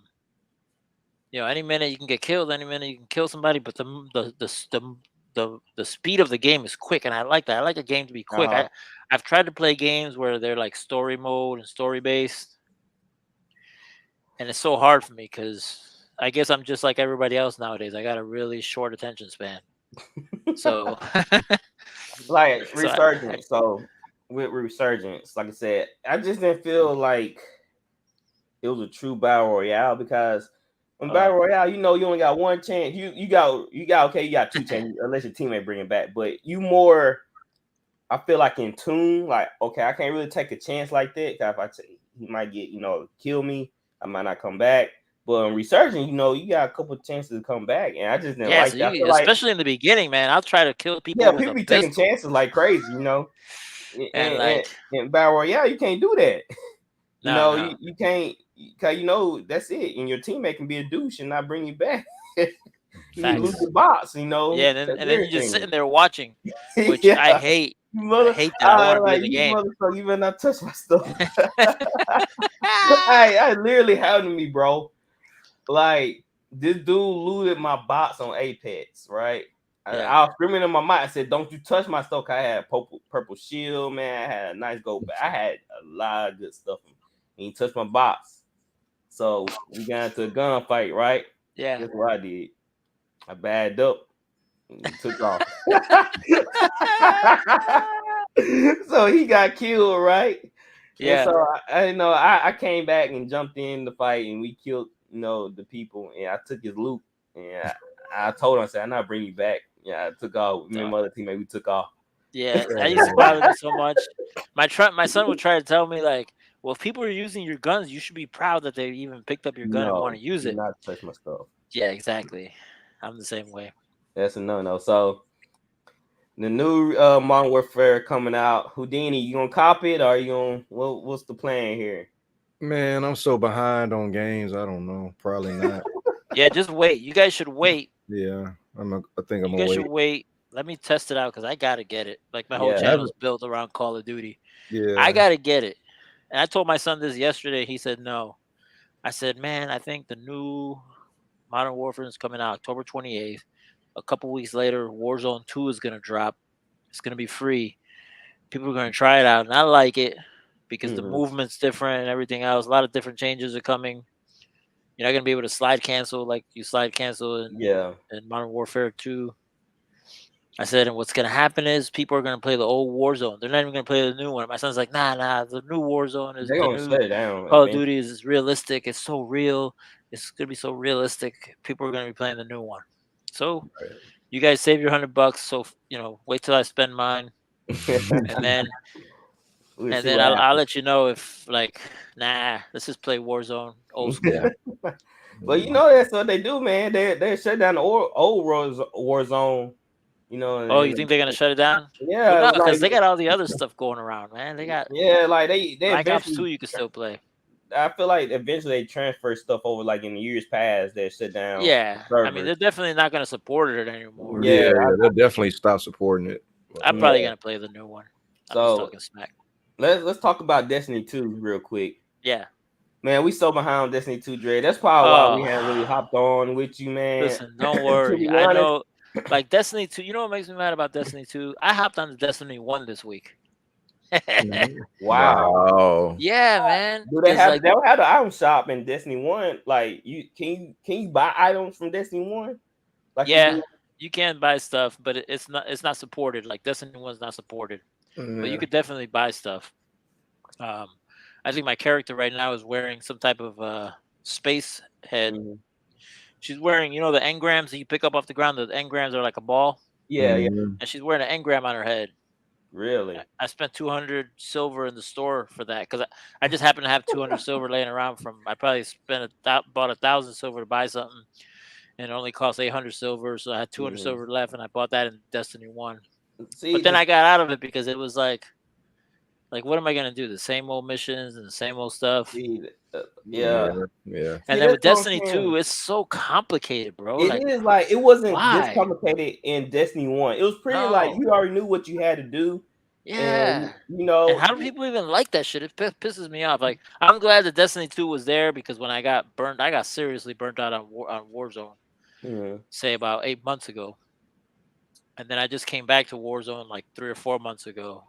minute you can get killed. Any minute you can kill somebody. But the speed of the game is quick, and I like that. I like a game to be quick. I've tried to play games where they're like story mode and story based, and it's so hard for me because I guess I'm just like everybody else nowadays. I got a really short attention span. So, like Resurgence. So with Resurgence, like I said, I just didn't feel like it was a true battle royale because. In battle royale, you only got one chance. You got two chances unless your teammate bring it back. But you more, I feel like in tune. Like okay, I can't really take a chance like that. Cause if I say he might get kill me, I might not come back. But in Resurgence, you got a couple of chances to come back, and I just didn't like that. Especially in the beginning, man. I'll try to kill people. Yeah, people be taking chances like crazy, And in battle royale, you can't do that. You can't. Because that's it, and your teammate can be a douche and not bring you back. You lose the box, Yeah, and then you're just sitting there watching, which I hate. I hate that. I want to be in the game. You better not touch my stuff. I literally happened to me, bro. Like this dude looted my box on Apex, right? I was screaming in my mind. I said, "Don't you touch my stuff!" I had purple shield, man. I had a nice gold. I had a lot of good stuff. And he touched my box. So we got into a gunfight, right? Yeah. That's what I did. I bagged up and took off. So he got killed, right? Yeah. And so I came back and jumped in the fight and we killed, the people and I took his loot and I told him, I said, I'm not bringing you back. Yeah, I took off. Me and my other teammate, we took off. Yeah, that used to bother me so much. My son would try to tell me like, well, if people are using your guns, you should be proud that they even picked up your gun and want to use it. Not touch my stuff. Yeah, exactly. I'm the same way. That's a no. So The new Modern Warfare coming out. Houdini, you gonna copy it, or are you gonna what's the plan here? Man, I'm so behind on games. I don't know. Probably not. Yeah, just wait. You guys should wait. Yeah, I think I'm You gonna guys wait. should wait. Let me test it out because I gotta get it. Like my whole Yeah. channel is built around Call of Duty. Yeah, I gotta get it. And I told my son this yesterday. He said no. I said, man, I think the new Modern Warfare is coming out October 28th. A couple weeks later, Warzone 2 is gonna drop. It's gonna be free. People are gonna try it out, and I like it because the movement's different and everything else. A lot of different changes are coming. You're not gonna be able to slide cancel like you slide cancel in Modern Warfare 2. I said, and what's gonna happen is people are gonna play the old Warzone. They're not even gonna play the new one. My son's like, nah, the new Warzone is They're the gonna new shut it down. Call of Duty is realistic. It's so real. It's gonna be so realistic. People are gonna be playing the new one. So you guys save your $100. So wait till I spend mine, and then I'll let you know if let's just play Warzone old school. But that's what they do, man. They shut down the old Warzone. Oh, you think they're gonna shut it down? Yeah, well, no, because they got all the other stuff going around, man. They got like they Black Ops 2 you can still play. I feel like eventually they transfer stuff over, like in the years past. They shut down. Yeah, I mean they're definitely not gonna support it anymore. Yeah, they'll definitely stop supporting it. I'm probably gonna play the new one. I'm just talking smack. Let's talk about Destiny 2 real quick. Yeah. Man, we so behind on Destiny 2, Dre. That's probably why we haven't really hopped on with you, man. Listen, don't worry. I know, like Destiny 2. You know what makes me mad about Destiny 2? I hopped on to Destiny 1 this week. Wow. Yeah, man. Do they have the item shop in Destiny 1? Like, can you buy items from Destiny 1? Like, you can buy stuff, but it's not supported. Like Destiny 1's not supported. But you could definitely buy stuff. I think my character right now is wearing some type of space head. She's wearing, the engrams that you pick up off the ground. The engrams are like a ball. Yeah. And she's wearing an engram on her head. Really? I spent 200 silver in the store for that because I just happen to have 200 silver laying around I probably bought 1,000 silver to buy something, and it only cost 800 silver. So I had 200 silver left, and I bought that in Destiny 1. But then I got out of it because it was like, what am I gonna do? The same old missions and the same old stuff. Yeah. And then with Destiny 2, it's so complicated, bro. It is like it wasn't this complicated in Destiny 1. It was pretty like you already knew what you had to do. Yeah. And how do people even like that shit? It pisses me off. Like, I'm glad that Destiny 2 was there because when I got seriously burnt out on Warzone. Say about 8 months ago. And then I just came back to Warzone like 3 or 4 months ago.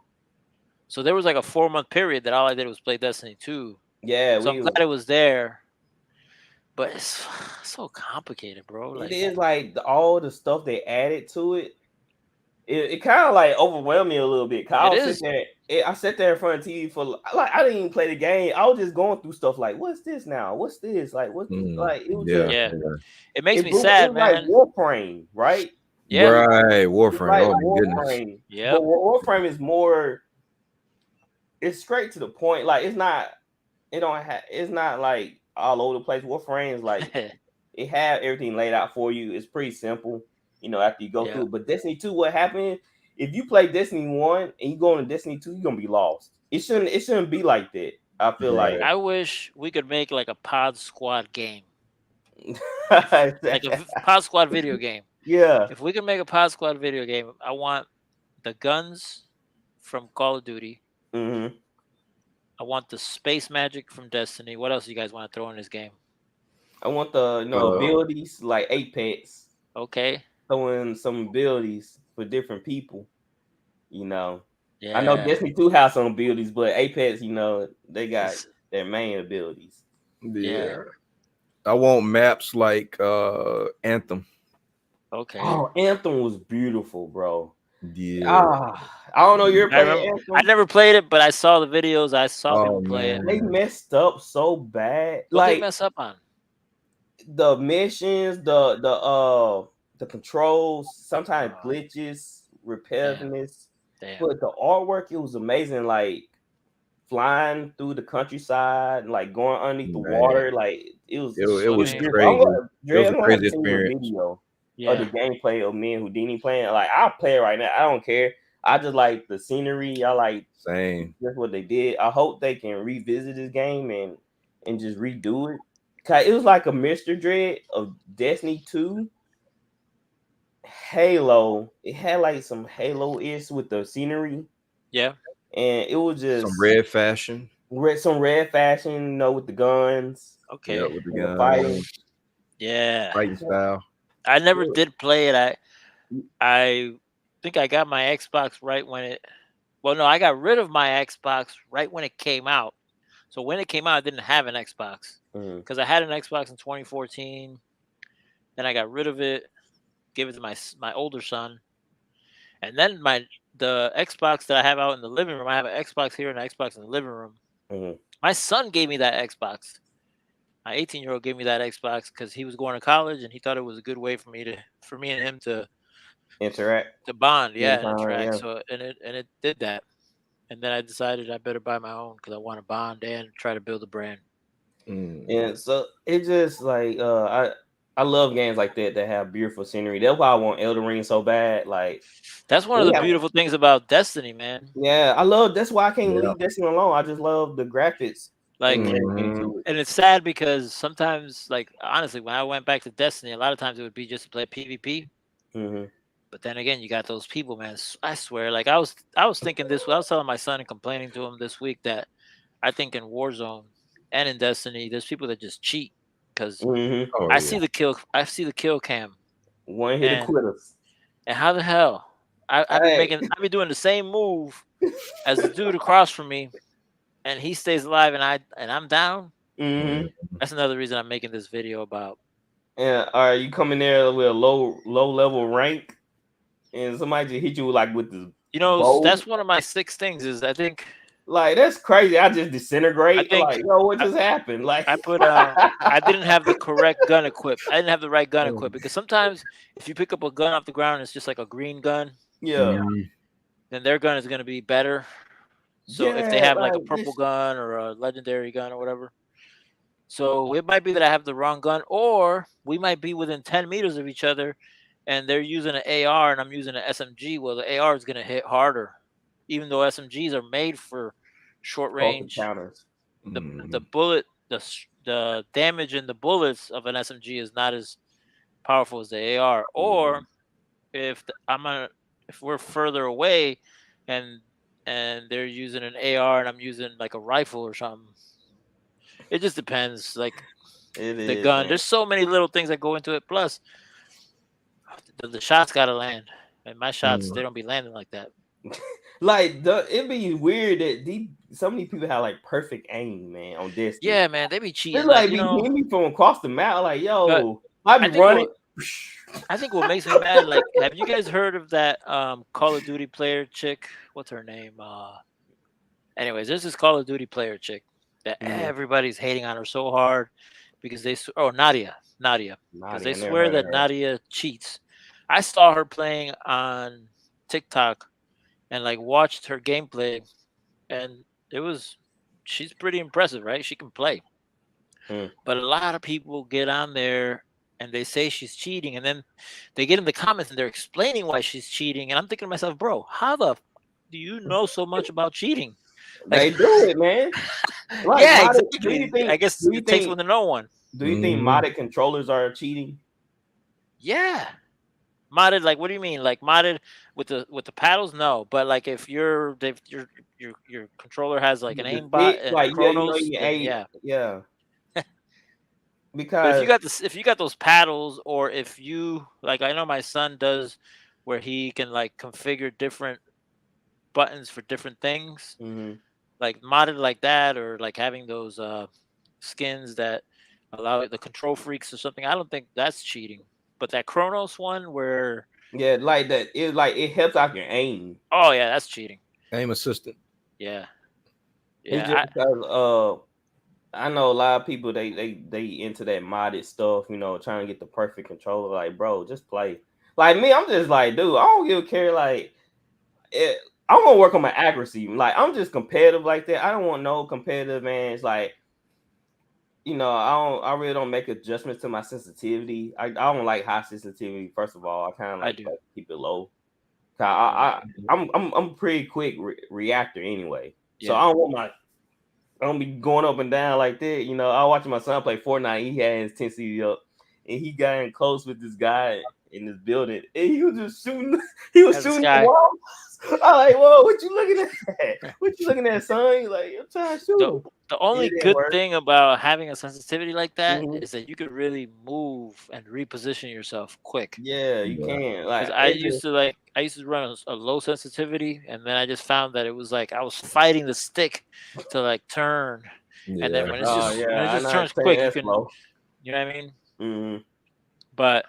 So there was like a 4-month period that all I did was play Destiny 2. Yeah. So I'm glad it was there. But it's so complicated, bro. Like, it is like all the stuff they added to it. It kind of like overwhelmed me a little bit. I sat there in front of TV for I didn't even play the game. I was just going through stuff like, what's this now? What's this? Like, what's this? Like, it was It makes me sad, man. Like Warframe, right? Yeah, right. Warframe. Like oh my goodness. Yeah. But Warframe is more. It's straight to the point. Like it's not like all over the place. Warframe is like it have everything laid out for you. It's pretty simple, after you go through. But Destiny 2, what happened? If you play Destiny 1 and you go into Destiny 2, you're gonna be lost. It shouldn't be like that. I feel like I wish we could make like a Pod Squad game. Like a Pod Squad video game. Yeah. If we can make a Pod Squad video game, I want the guns from Call of Duty. I want the space magic from Destiny. What else do you guys want to throw in this game? I want the abilities like Apex. Okay. Throw in some abilities for different people. Yeah. I know Destiny 2 has some abilities, but Apex, they got their main abilities. Yeah. I want maps like Anthem. Okay. Oh, Anthem was beautiful, bro. Yeah. I don't know. You're playing Anthem? I never played it, but I saw the videos. I saw people play it. They messed up so bad. What they mess up on? The missions, the controls, sometimes glitches, repetitiveness. Damn. But the artwork, it was amazing. Like flying through the countryside, like going underneath the water. Like it was crazy. It was a crazy experience. of the gameplay of me and Houdini playing. Like I'll play it right now. I don't care. I just like the scenery. I like just what they did. I hope they can revisit this game and just redo it. Cause it was like a Mr. Dread of Destiny 2. Halo. It had like some Halo-ish with the scenery. Yeah. And it was just some red fashion. Some red fashion, you know, with the guns. Okay. Yeah, with the guns. Fighting. Yeah. Fighting style. I never did play it. I think I got my Xbox right when it. Well, no, I got rid of my Xbox right when it came out. So when it came out, I didn't have an Xbox because I had an Xbox in 2014. Then I got rid of it, gave it to my older son, and then the Xbox that I have out in the living room. I have an Xbox here and an Xbox in the living room. My son gave me that Xbox. My 18-year-old gave me that Xbox because he was going to college and he thought it was a good way for me and him to interact, to bond, interact. So and it did that, and then I decided I better buy my own because I want to bond and try to build a brand. And so it just like I love games like that have beautiful scenery. That's why I want Elden Ring so bad. Like that's one of the beautiful things about Destiny, man. Yeah, I love. That's why I can't leave Destiny alone. I just love the graphics. Like, and it's sad because sometimes, like honestly, when I went back to Destiny, a lot of times it would be just to play PvP. But then again, you got those people, man. I swear, like I was thinking this. I was telling my son and complaining to him this week that I think in Warzone and in Destiny, there's people that just cheat because I see the kill cam. One hit quitters. And how the hell? I've been doing the same move as the dude across from me, and he stays alive, and I'm down. That's another reason I'm making this video about. Yeah, are you coming there with a low level rank, and somebody just hit you like with the bow? That's one of my 6 things. Is I think like that's crazy. I just disintegrate. Like what just happened? Like I put I didn't have the correct gun equipped. I didn't have the right gun equipped because sometimes if you pick up a gun off the ground, it's just like a green gun. Yeah. Then their gun is going to be better. So if they have like a purple gun or a legendary gun or whatever. So it might be that I have the wrong gun, or we might be within 10 meters of each other and they're using an AR and I'm using an SMG. Well, the AR is going to hit harder, even though SMGs are made for short range. Counters. The bullet, the damage in the bullets of an SMG is not as powerful as the AR. Or if we're further away and they're using an AR and I'm using like a rifle or something, it just depends. Like the gun, there's so many little things that go into it. Plus, the shots gotta land, and my shots they don't be landing like that. Like it'd be weird that so many people have like perfect aim, man, on this. Yeah, man, they be cheating. They like be hitting me from across the map. Like, yo, I be running. I think what makes me mad, like, have you guys heard of that Call of Duty player chick? What's her name? Anyways, there's this Call of Duty player chick that everybody's hating on her so hard because Nadia, because they swear that Nadia cheats. I saw her playing on TikTok and like watched her gameplay, and she's pretty impressive, right? She can play, but a lot of people get on there and they say she's cheating, and then they get in the comments and they're explaining why she's cheating, and I'm thinking to myself, bro, how the do you know so much about cheating? Like, they do it, man. Like, yeah, exactly. I guess it takes one to know one. Do you think modded controllers are cheating? Yeah, modded. Like, what do you mean? Like modded with the paddles? No, but like if your controller has like an aimbot and like Chronos, yeah. Because if you got those paddles, or if you like, I know my son does, where he can like configure different buttons for different things, like modded like that, or like having those skins that allow the control freaks or something. I don't think that's cheating, but that Chronos one where like that, it helps out your aim. Oh yeah, that's cheating. Aim assistant. Yeah. It's just because I know a lot of people they into that modded stuff, you know, trying to get the perfect controller. Like, bro, just play. Like me, I'm just like, dude, I don't give a care. Like, I'm gonna work on my accuracy. Like, I'm just competitive like that. I don't want no competitive, man. It's like, I really don't make adjustments to my sensitivity. I don't like high sensitivity. First of all, I kind of like to keep it low. I'm a pretty quick reactor anyway, so I don't be going up and down like that. I watching my son play Fortnite. He had his intensity up, and he got in close with this guy in this building, and he was just shooting. He was shooting the wall. I'm like, whoa, what you looking at? What you looking at, son? He's like, I'm trying to shoot. The only good thing about having a sensitivity like that is that you could really move and reposition yourself quick. Yeah, you can. Because I used to run a low sensitivity, and then I just found that it was like I was fighting the stick to like turn, and then when it just turns quick, you can, you know what I mean? Mm-hmm. But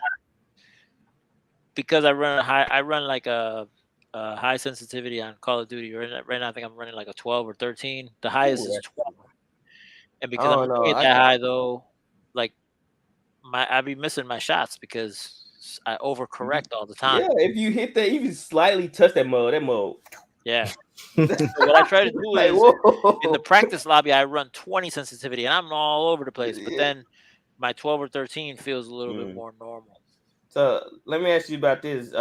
because I run like a high sensitivity on Call of Duty. Right now, I think I'm running like a 12 or 13. The highest is 12. And because I'm running that high, though, like I be missing my shots because I overcorrect all the time. Yeah, if you hit that, you can slightly touch that mode. Yeah. So what I try to do is in the practice lobby, I run 20 sensitivity, and I'm all over the place. But then my 12 or 13 feels a little bit more normal. So let me ask you about this.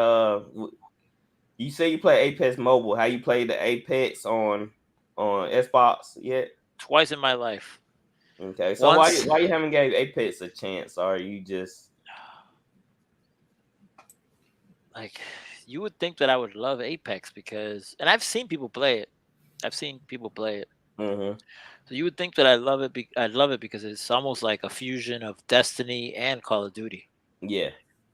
You say you play Apex Mobile. How you played the Apex on Xbox yet? Twice in my life. Okay, so why you haven't gave Apex a chance? Or are you just like, you would think that I would love Apex because, and I've seen people play it. Mm-hmm. So you would think that I love it. I'd love it because it's almost like a fusion of Destiny and Call of Duty. Yeah,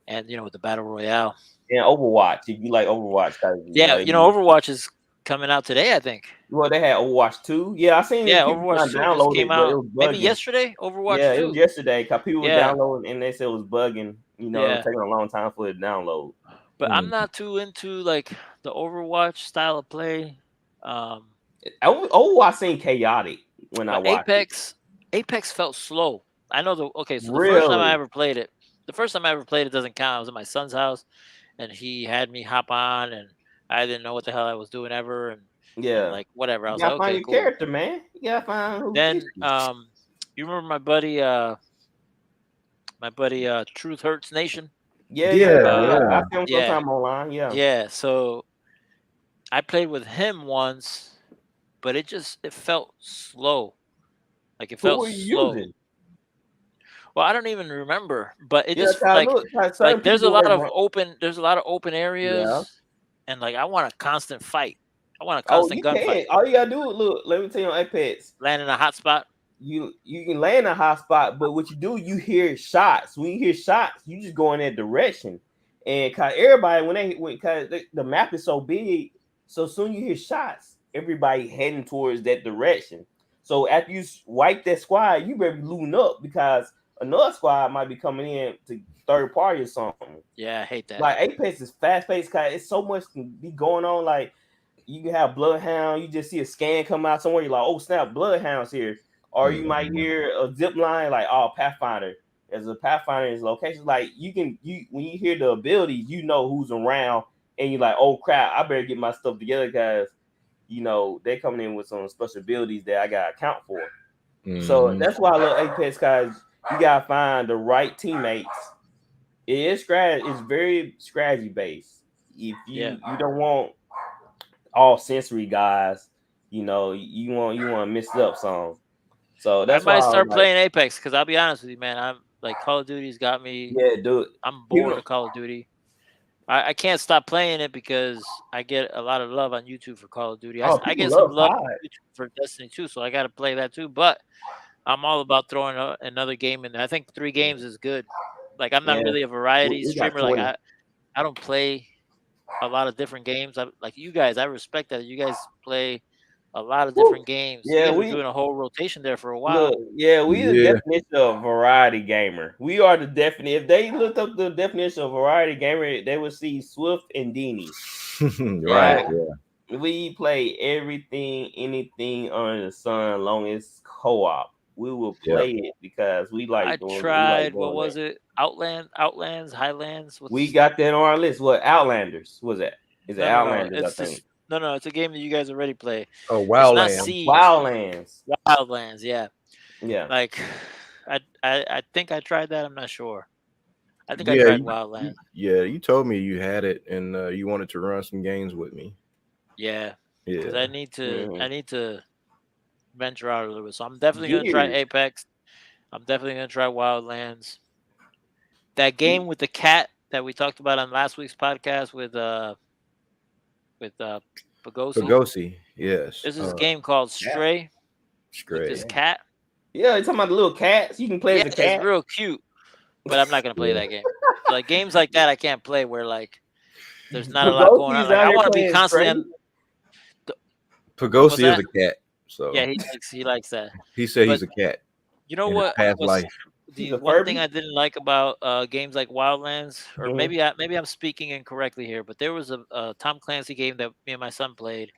and with the battle royale. Yeah, Overwatch. If you like Overwatch, Overwatch is coming out today, I think. Well, they had Overwatch 2. Yeah, I seen. Yeah, Overwatch 2 just came out. Maybe yesterday. Overwatch 2. Yeah, it was yesterday. Cause people were downloading and they said it was bugging. It was taking a long time for it to download. But I'm not too into like the Overwatch style of play. Overwatch seemed chaotic when I watched Apex felt slow. I know the really? first time I ever played it. The first time I ever played it doesn't count. I was at my son's house, and he had me hop on, and I didn't know what the hell I was doing ever, and like whatever. I was like, okay, find your character, man. You gotta find who. Then, you remember my buddy, Truth Hurts Nation? Yeah. I see him sometime online. Yeah. So I played with him once, but it felt slow. Like it felt slow. Using? Well, I don't even remember, but it just like there's a lot of open areas, and like I want a constant fight. I want a constant gunfight. All you gotta do, look, let me tell you on Apex. Land in a hot spot. You can land in a hot spot, but what you do, you hear shots. When you hear shots, you just go in that direction. And cause everybody cause the map is so big, so soon you hear shots, everybody heading towards that direction. So after you wipe that squad, you better be looting up because another squad might be coming in to third party or something. Yeah, I hate that. Like Apex is fast paced, cause it's so much can be going on. Like you can have Bloodhound, you just see a scan come out somewhere, you're like, oh snap, Bloodhound's here. Or you might hear a zip line, like, oh, Pathfinder. There's a Pathfinder in his location. Like when you hear the abilities, you know who's around, and you're like, oh crap, I better get my stuff together because they're coming in with some special abilities that I gotta account for. So that's why I love Apex, guys. You gotta find the right teammates. It's very strategy based. If you don't want all sensory guys, you want to mix it up some. So that's I might start playing Apex because I'll be honest with you, man. I'm like Call of Duty's got me. Yeah, dude. I'm bored of Call of Duty. I can't stop playing it because I get a lot of love on YouTube for Call of Duty. I get some love on YouTube for Destiny too, so I got to play that too. But I'm all about throwing another game in there. I think 3 games is good. Like I'm not really a variety streamer. Like I don't play a lot of different games. Like you guys, I respect that you guys play a lot of different games. Yeah, we're doing a whole rotation there for a while. Look, we the definition of variety gamer. We are the definition. If they looked up the definition of variety gamer, they would see Swift and Deanie. Right. Yeah. We play everything, anything under the sun, long as co-op. We will play it because we like. I tried. What was it? Outlands, Highlands. We got that on our list. What Outlanders was that? Is it Outlanders? I think. No, it's a game that you guys already play. Oh, Wildlands. Wildlands. Wildlands, yeah. Yeah. Like, I think I tried that. I'm not sure. I think I Yeah, tried Wildlands. you told me you had it and you wanted to run some games with me. Yeah, because Yeah. I need to venture out a little bit. So I'm definitely gonna try Apex. I'm definitely gonna try Wildlands. That game with the cat that we talked about on last week's podcast with Pagosi. Pagosi, yes. There's this game called Stray with this cat. Yeah, you're talking about the little cats. You can play as a cat. It's real cute, but I'm not gonna play that game. So, like games like that, I can't play where like there's not a lot going on. Like, I want to be constantly on. Pagosi is a cat, so yeah, he likes that. He said he's a cat. You know what? Past life. The one thing I didn't like about games like Wildlands, or maybe I'm speaking incorrectly here, but there was a Tom Clancy game that me and my son played,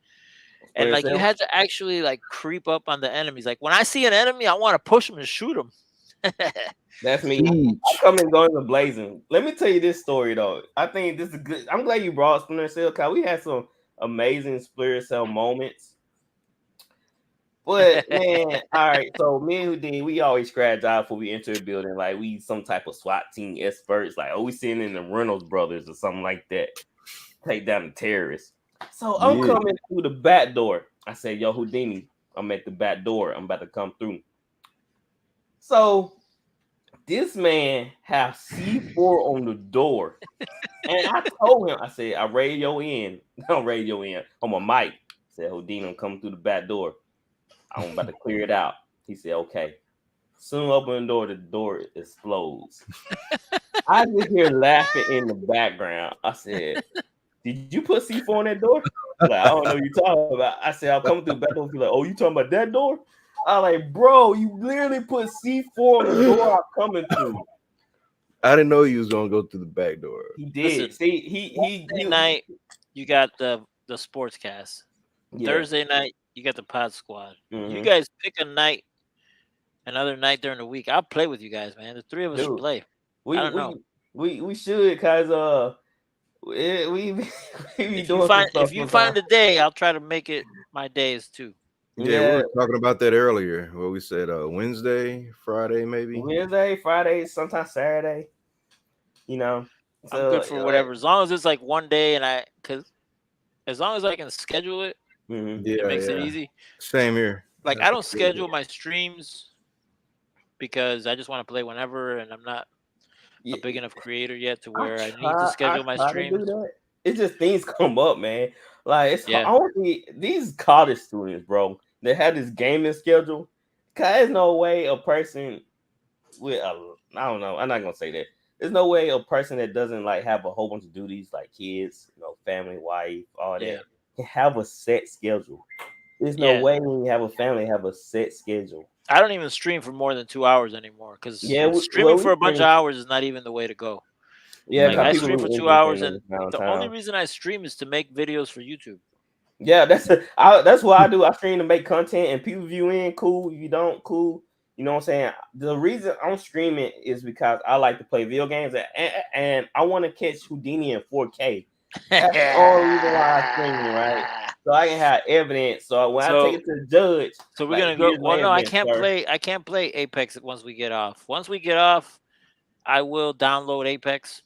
and like you had to actually like creep up on the enemies. Like when I see an enemy, I want to push him and shoot him. That's me. I come and go in the blazing. Let me tell you this story though. I think this is good. I'm glad you brought Splinter Cell, cause we had some amazing Splinter Cell moments. But man, all right. So me and Houdini, we always scratch out before we enter the building. Like we some type of SWAT team experts. Like, oh, we sitting in the Reynolds brothers or something like that. Take down the terrorists. So I'm coming through the back door. I said, yo, Houdini, I'm at the back door. I'm about to come through. So this man have C4 on the door. And I told him, I said, I radio in. Don't radio in on my mic. I said, Houdini, I'm coming through the back door. I'm about to clear it out. He said, okay. Soon open the door explodes. I just hear laughing in the background. I said, did you put C4 on that door? Like, I don't know what you're talking about. I said, I'll come through the back door. He's like, oh, you talking about that door? I'm like, bro, you literally put C4 on the door I'm coming through. I didn't know you was gonna go through the back door. He did. Listen, see, Wednesday night, you got the sports cast. Yeah. Thursday night, you got the pod squad. You guys pick a night, another night during the week. I'll play with you guys, man. The three of us should play. I don't know. We should, cause we be doing. If you find a day, I'll try to make it my days too. Yeah, we were talking about that earlier. What we said, Wednesday, Friday, maybe. Wednesday, Friday, sometimes Saturday. You know, so, I'm good for whatever, as long as it's like one day, and because as long as I can schedule it, it makes it easy. Same here. Like I don't schedule my streams because I just want to play whenever, and I'm not a big enough creator yet to where I need to schedule my streams. It's just things come up, man. Like it's honestly, these college students, bro, they have this gaming schedule. Cause there's no way a person with I don't know. I'm not gonna say that. There's no way a person that doesn't like have a whole bunch of duties, like kids, family, wife, all that, can have a set schedule. There's no way when you have a family have a set schedule. I don't even stream for more than 2 hours anymore because streaming for a bunch of hours is not even the way to go. Yeah, like I stream for 2 hours, and the only reason I stream is to make videos for YouTube. Yeah, that's what I do. I stream to make content, and people view in, cool. If you don't, cool. You know what I'm saying? The reason I'm streaming is because I like to play video games, and I want to catch Houdini in 4K. That's the only reason why I stream, right? So I can have evidence. So when I take it to the judge, so we're gonna go. Well, no, I can't play. I can't play Apex once we get off. Once we get off, I will download Apex.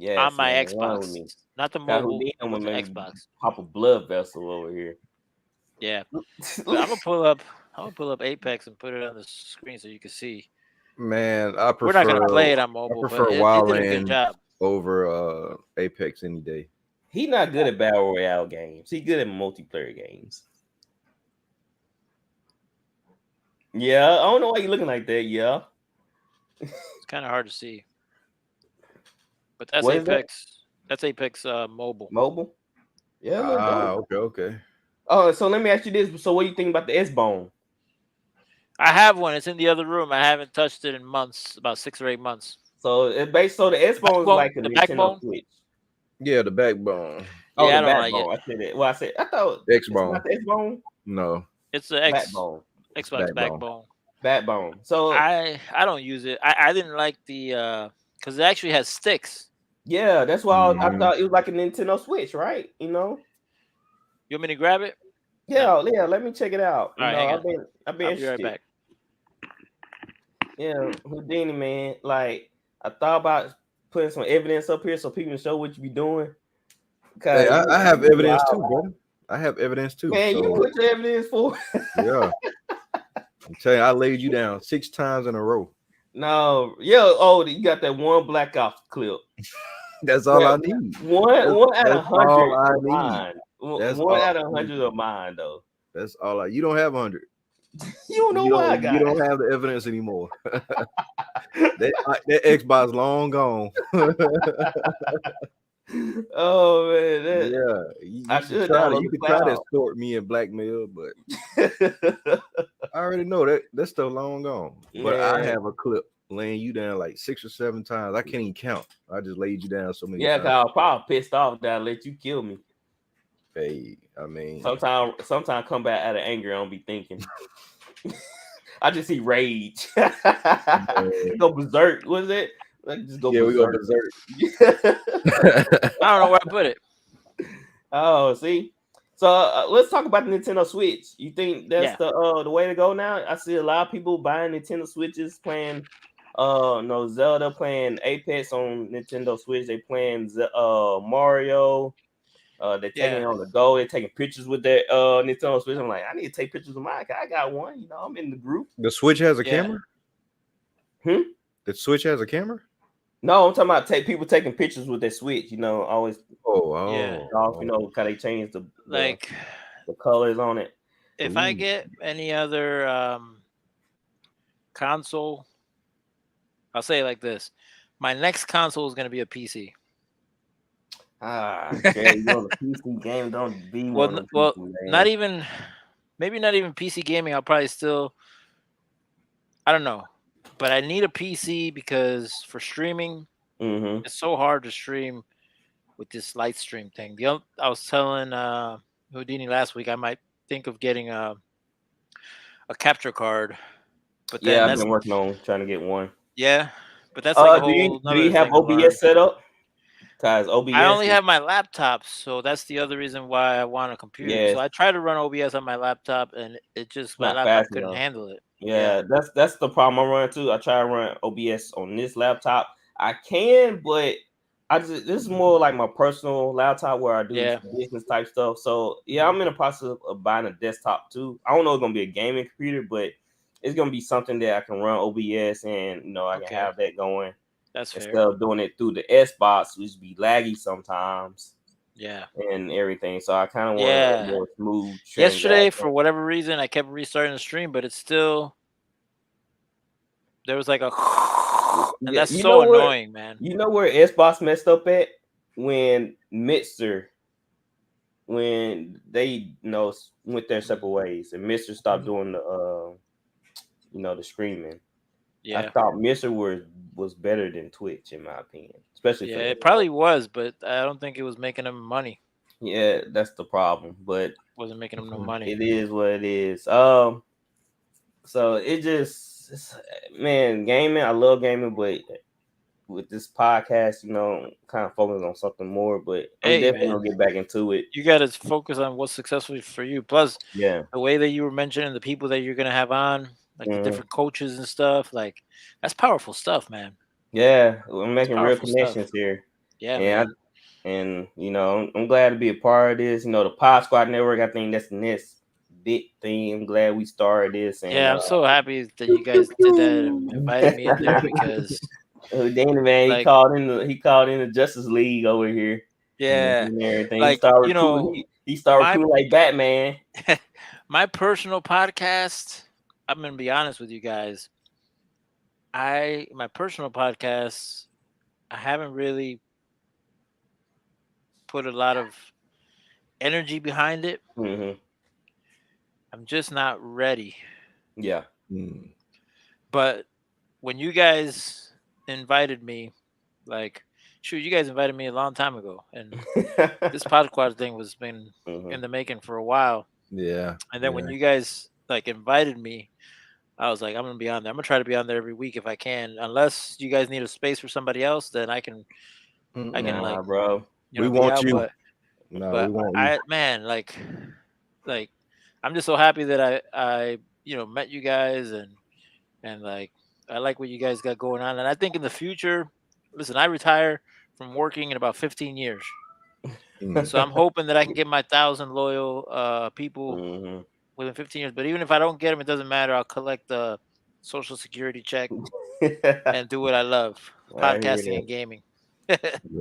On my Xbox, not the mobile, but the Xbox. Pop a blood vessel over here. Yeah, but I'm gonna pull up Apex and put it on the screen so you can see. Man, I prefer. We're not gonna play it on mobile. I prefer Wildlands over Apex any day. He's not good at battle royale games. He's good at multiplayer games. Yeah, I don't know why you're looking like that. Yeah, it's kind of hard to see. But that's Apex. That's Apex mobile. Mobile? Yeah. Okay. Oh, so let me ask you this. So what do you think about the S-Bone? I have one. It's in the other room. I haven't touched it in months, about 6 or 8 months. So the S-Bone is like a Nintendo Switch. Yeah, the backbone. Oh, yeah, the backbone. Like I said that. I thought X-Bone. It's not the S-Bone? No. It's the backbone. Xbox backbone. Backbone. So I don't use it. I didn't like the because it actually has sticks. Yeah, that's why I thought it was like a Nintendo Switch, right? You want me to grab it? Yeah, let me check it out. All right, I've been I'll be right back. Yeah, Houdini, man. Like I thought about putting some evidence up here so people can show what you be doing. Hey, Cause I have you evidence too, wild. brother. I have evidence too. Man, So, you put your evidence for. yeah, I'm telling you, I laid you down 6 times in a row. No, yeah. Oh, you got that one black ops clip. That's all I need. One out of 100 all I of need. mine. One out of 100 of mine, though. That's all you don't have 100. You don't know why I got you don't have the evidence anymore. that Xbox long gone. Oh man, I should try. You could try to extort me and blackmail, but I already know that stuff long gone. But I have a clip laying you down like 6 or 7 times. I can't even count. I just laid you down so many times. Yeah, cause I was probably pissed off that I let you kill me. Hey, I mean, sometimes come back out of anger. I don't be thinking. I just see rage. Go berserk. What is it? Like just go berserk. We go berserk. I don't know where I put it. Oh, see. So let's talk about the Nintendo Switch. You think that's the way to go now? I see a lot of people buying Nintendo Switches, playing Zelda, playing Apex on Nintendo Switch. They playing Mario. They're taking it on the go. They're taking pictures with their Nintendo Switch. I'm like, I need to take pictures of mine. I got one. You know, I'm in the group. The Switch has a camera? The Switch has a camera? No, I'm talking about people taking pictures with their Switch. You know, always. Oh. You know, how they change the colors on it. If I get any other console, I'll say it like this: my next console is going to be a PC. Okay, you know, the PC game don't be one. Well, not even PC gaming. I'll probably still, I don't know, but I need a PC because for streaming, it's so hard to stream with this light stream thing. I was telling Houdini last week I might think of getting a capture card, but then I've been working on trying to get one. Yeah, but that's like a whole. Do you have OBS set up? OBS. I only have my laptop, so that's the other reason why I want a computer. Yes. So I tried to run OBS on my laptop, and it just my laptop couldn't handle it. Yeah, that's the problem I'm running too. I try to run OBS on this laptop. I can, but this is more like my personal laptop where I do business type stuff. So I'm in the process of buying a desktop too. I don't know if it's gonna be a gaming computer, but it's gonna be something that I can run OBS and I can have that going. That's fair. Instead of doing it through the Xbox, which be laggy sometimes. Yeah. And everything. So I kind of want a more smooth. Yesterday, for whatever reason, I kept restarting the stream, but it's still there was like a and that's so annoying, man. You know where Xbox messed up at? When Mixer, when they went their separate ways and Mixer stopped doing the the streaming. Yeah, I thought Mixer was better than Twitch in my opinion, especially. Yeah, it probably was, but I don't think it was making them money. Yeah, that's the problem. But wasn't making them no money. It is what it is. So it just, man, gaming. I love gaming, but with this podcast, kind of focus on something more. But I'm definitely gonna get back into it. You got to focus on what's successful for you. Plus, the way that you were mentioning the people that you're gonna have on. Like the different coaches and stuff, like that's powerful stuff, man. Yeah, we're making real connections here. Yeah, and I'm glad to be a part of this. The Pod Squad Network, I think that's the next big thing. I'm glad we started this. And, I'm so happy that you guys did that and invited me in there because Danny, man, he called in the Justice League over here. Yeah, and everything. Like he started recruiting like Batman. My personal podcast. I'm gonna be honest with you guys. My personal podcast, I haven't really put a lot of energy behind it. Mm-hmm. I'm just not ready. Yeah. But when you guys invited me, you guys invited me a long time ago, and this podcast thing was been in the making for a while. Yeah. And then when you guys invited me, I was like, I'm gonna be on there. I'm gonna try to be on there every week if I can. Unless you guys need a space for somebody else, then I can. Bro. We want you. We want you. Man, I'm just so happy that I met you guys and I like what you guys got going on, and I think in the future, listen, I retire from working in about 15 years, so I'm hoping that I can get my 1,000 loyal people within 15 years. But even if I don't get them, it doesn't matter. I'll collect the Social Security check and do what I love, podcasting and gaming.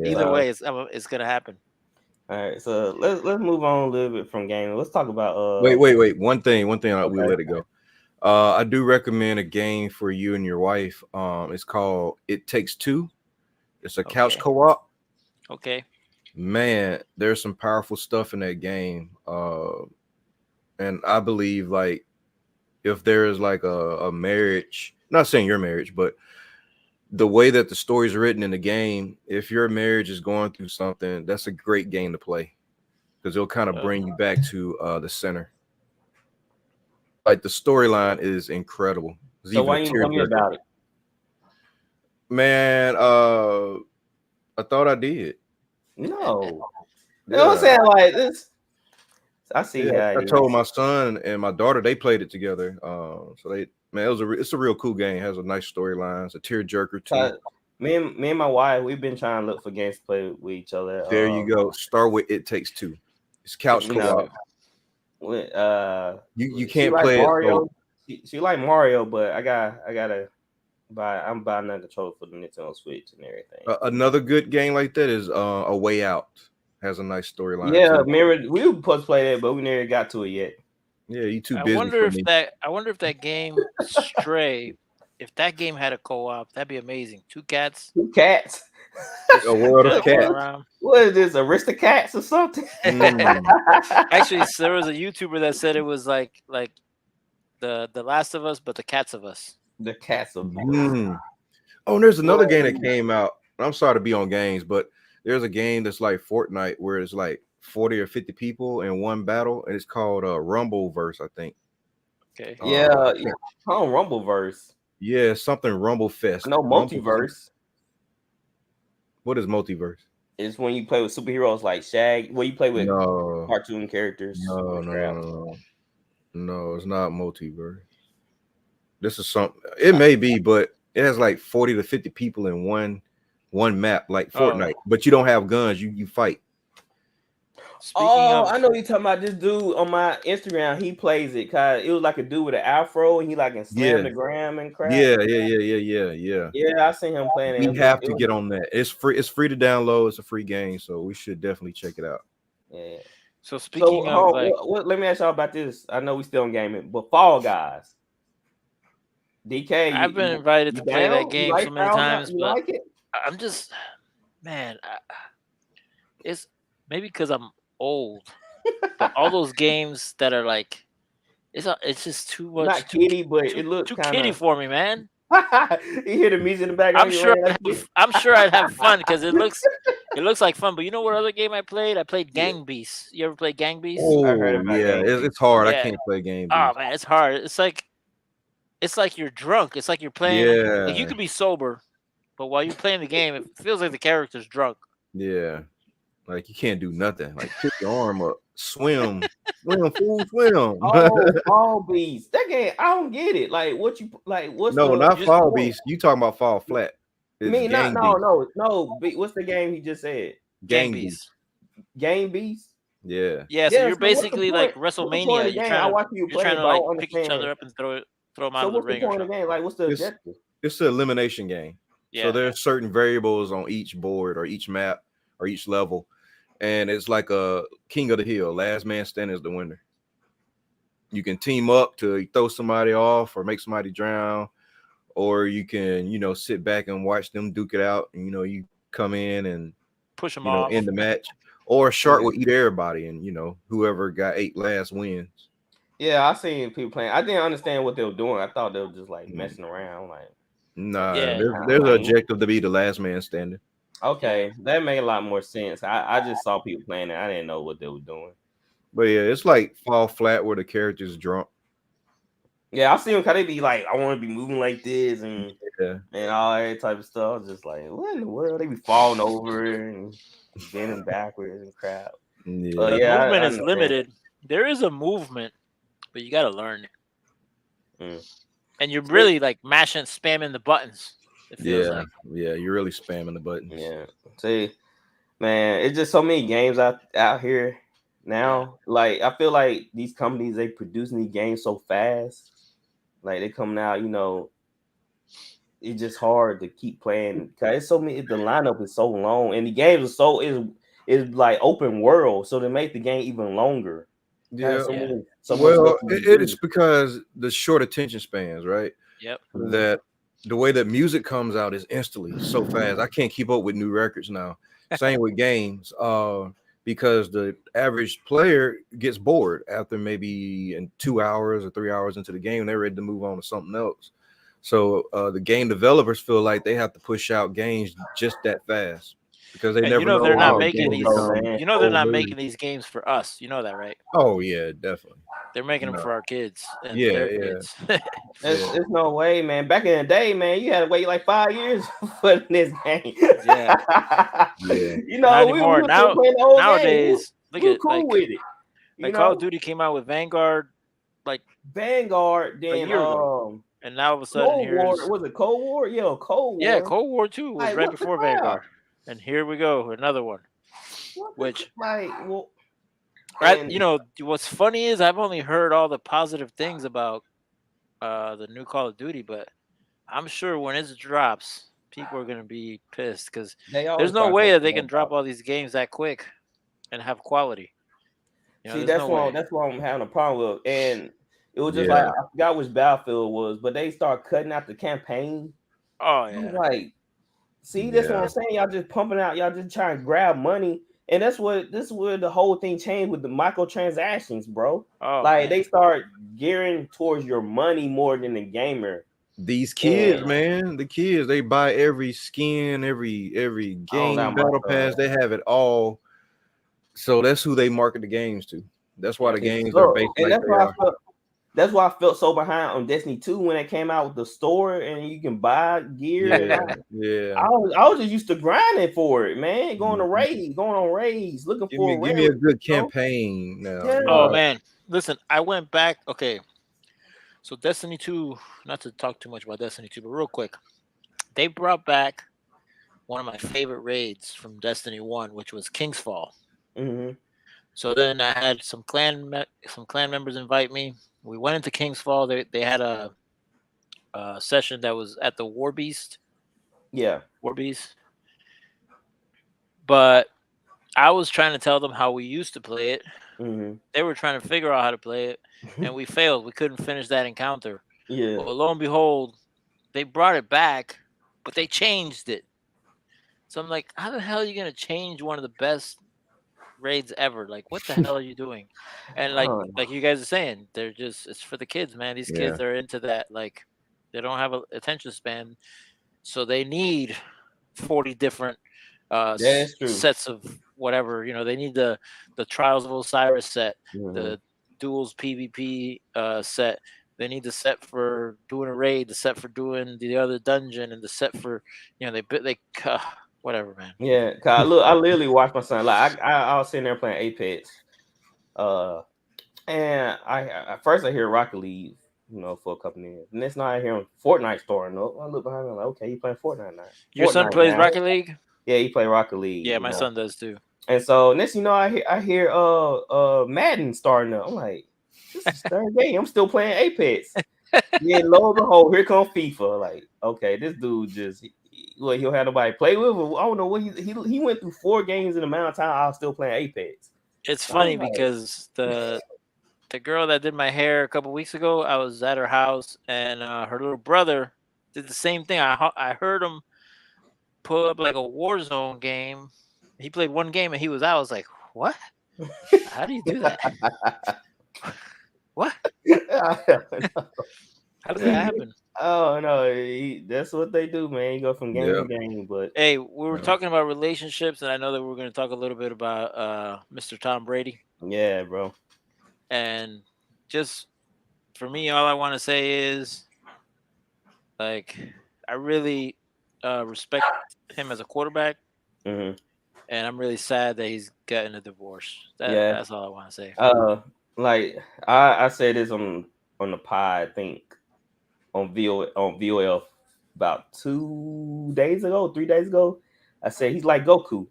Either way, it's gonna happen. All right, so let's move on a little bit from gaming. Let's talk about wait. One thing. We let it go. I do recommend a game for you and your wife. It's called It Takes Two. It's a couch co-op. Okay. Man, there's some powerful stuff in that game. And I believe like if there is like a marriage, not saying your marriage, but the way that the story is written in the game, if your marriage is going through something, that's a great game to play because it'll kind of bring you back to the center. Like the storyline is incredible. So why you tell me about it? Man, I thought I did. No. You know what I'm saying? Like this. I see. I told my son and my daughter they played it together. So it's a real cool game. It has a nice storyline. It's a tearjerker too. Me and my wife, we've been trying to look for games to play with each other. There you go. Start with It Takes Two. It's couch co-op. You can't play Mario. She like Mario, but I gotta buy. I'm buying another controller for the Nintendo Switch and everything. Another good game like that is A Way Out. Has a nice storyline. Yeah, remember we were supposed to play that, but we never got to it yet. Yeah, you too busy. I wonder if that game Stray, if that game had a co-op, that'd be amazing. Two cats. A world of cats. What is this, Aristocats or something? Actually, there was a YouTuber that said it was like the Last of Us, but the Cats of Us. The Cats of Us. Oh, and there's another game that came out. I'm sorry to be on games, but there's a game that's like Fortnite where it's like 40 or 50 people in one battle, and it's called Rumbleverse, I think. Okay. Rumbleverse. Yeah, something Rumble Fest. No, Multiverse. What is Multiverse? It's when you play with superheroes like Shag. Well, you play with cartoon characters. No, it's not Multiverse. This is something. It may be, but it has like 40 to 50 people in one map, like Fortnite. But you don't have guns. You fight. I know you're talking about this dude on my Instagram. He plays it because it was like a dude with an afro, and he like can slam the gram and crap. Yeah. Yeah, I seen him playing it. We have to get on that. It's free. It's free to download. It's a free game, so we should definitely check it out. Yeah. So speaking of, let me ask y'all about this. I know we still in gaming, but Fall Guys. DK, I've been invited to play that game so many times, but like it? I'm just, man, it's maybe because I'm old, but all those games that are like, it's just too much. Not kiddie, but it looks too kiddie for me, man. You hear the music in the background. I'm sure I'd have fun because it looks like fun. But you know what other game I played? I played Gang Beasts. You ever play Gang Beasts? Oh, it's hard. Yeah. I can't play Gang Beasts. Oh man, it's hard. It's like you're drunk. It's like you're playing. Yeah. Like you could be sober, but while you're playing the game, it feels like the character's drunk. Yeah. Like you can't do nothing. Like pick your arm up, swim, swim. Fall Beast. That game, I don't get it. Like what you like? What's not Fall Beast? You talking about Fall Flat? No. What's the game he just said? Gang Beast. Game Beast. Yeah. Yeah. So you're basically like WrestleMania. You're trying to like pick each other up and throw them out of the ring. So what's the point of the game? Like, what's the objective? It's an elimination game. Yeah. So there's certain variables on each board or each map or each level. And it's like a King of the Hill. Last man standing is the winner. You can team up to throw somebody off or make somebody drown, or you can, sit back and watch them duke it out. And, you come in and push them off, end the match. Or a shark will eat everybody, and whoever got 8 last wins. Yeah, I seen people playing. I didn't understand what they were doing. I thought they were just like messing around. Like, nah, there's an objective to be the last man standing. Okay, that made a lot more sense. I just saw people playing it. I didn't know what they were doing. But yeah, it's like Fall Flat where the character's drunk. Yeah, I see them kind of be like, I want to be moving like this and all that type of stuff. I was just like, what in the world? They be falling over and bending backwards and crap. Yeah, the movement is limited. There is a movement, but you got to learn it. And you're really like mashing, spamming the buttons. It feels like. Yeah, you're really spamming the buttons. Yeah. See, man, it's just so many games out here now. Yeah. Like I feel like these companies they producing these games so fast. Like they coming out, it's just hard to keep playing because it's so many. The lineup is so long, and the games are so is like open world, so they make the game even longer. Yeah. Well, it's because the short attention spans, right? Yep. That the way that music comes out is instantly so fast. I can't keep up with new records now. Same with games, because the average player gets bored after maybe in 2 hours or 3 hours into the game, they're ready to move on to something else. So the game developers feel like they have to push out games just that fast because they never know they're not making these. They're not making these games for us. You know that, right? Oh yeah, definitely. They're making them for our kids and Yeah, their yeah. kids. There's no way, man. Back in the day, man, you had to wait like 5 years for this game. Yeah. You know, Not anymore. Nowadays, look at cool with it. Like Call of Duty came out with Vanguard, like Vanguard, then a year ago. And now all of a sudden was it Cold War? Yeah, Cold War. Yeah, Cold War 2 was right before Vanguard. And here we go, another one. Which what's funny is I've only heard all the positive things about the new Call of Duty, but I'm sure when it drops, people are gonna be pissed because there's no way that they can drop all these games that quick and have quality. See, that's why I'm having a problem with. And it was just like I forgot which Battlefield it was, but they start cutting out the campaign. Oh yeah. I'm like, see, that's what I'm saying. Y'all just pumping out, y'all just trying to grab money. And this is where the whole thing changed with the microtransactions, bro. They start gearing towards your money more than the gamer. These kids, man, the kids, they buy every skin, every game, battle pass, they have it all. So that's who they market the games to. That's why the games are based like they are. That's why I felt so behind on Destiny 2 when it came out with the store and you can buy gear. Yeah. I was just used to grinding for it, man. Going on raids, looking for give me a good campaign now. Yeah. Oh man, listen, I went back. Okay, so Destiny 2. Not to talk too much about Destiny 2, but real quick, they brought back one of my favorite raids from Destiny 1, which was King's Fall. Mm-hmm. So then I had some clan members invite me. We went into King's Fall. They had a session that was at the War Beast. Yeah. War Beast. But I was trying to tell them how we used to play it. Mm-hmm. They were trying to figure out how to play it, and we failed. We couldn't finish that encounter. Yeah. But lo and behold, they brought it back, but they changed it. So I'm like, how the hell are you going to change one of the best raids ever? Like, what the hell are you doing? And like you guys are saying, it's for the kids, man. These kids are into that. Like, they don't have an attention span, so they need 40 different sets of whatever. They need the Trials of Osiris set, the Duels PvP set. They need the set for doing a raid, the set for doing the other dungeon, and the set for whatever, man. Yeah, cause I literally watched my son. Like I was sitting there playing Apex, and at first I hear Rocket League, for a couple minutes. And next night I hear him Fortnite starting up. I look behind me, I'm like, okay, he playing Fortnite now. Your son plays Rocket League? Yeah, he play Rocket League. Yeah, my son does too. And so next, I hear Madden starting up. I'm like, this is third game. I'm still playing Apex. Yeah, lo and behold, here comes FIFA. Like, okay, this dude he'll have nobody play with. I don't know what he went through 4 games in the amount of time I was still playing Apex. It's funny because the girl that did my hair a couple weeks ago, I was at her house and her little brother did the same thing. I heard him pull up like a Warzone game. He played one game and he was out. I was like, what? How do you do that? What? How does that happen? Oh no, that's what they do, man. You go from game to game. But hey, we were talking about relationships, and I know that we're going to talk a little bit about Mr. Tom Brady. Yeah, bro. And just for me, all I want to say is, like, I really respect him as a quarterback, and I'm really sad that he's getting a divorce. That's all I want to say. Like I said this on the pod, I think on VOF about 3 days ago. I said he's like Goku.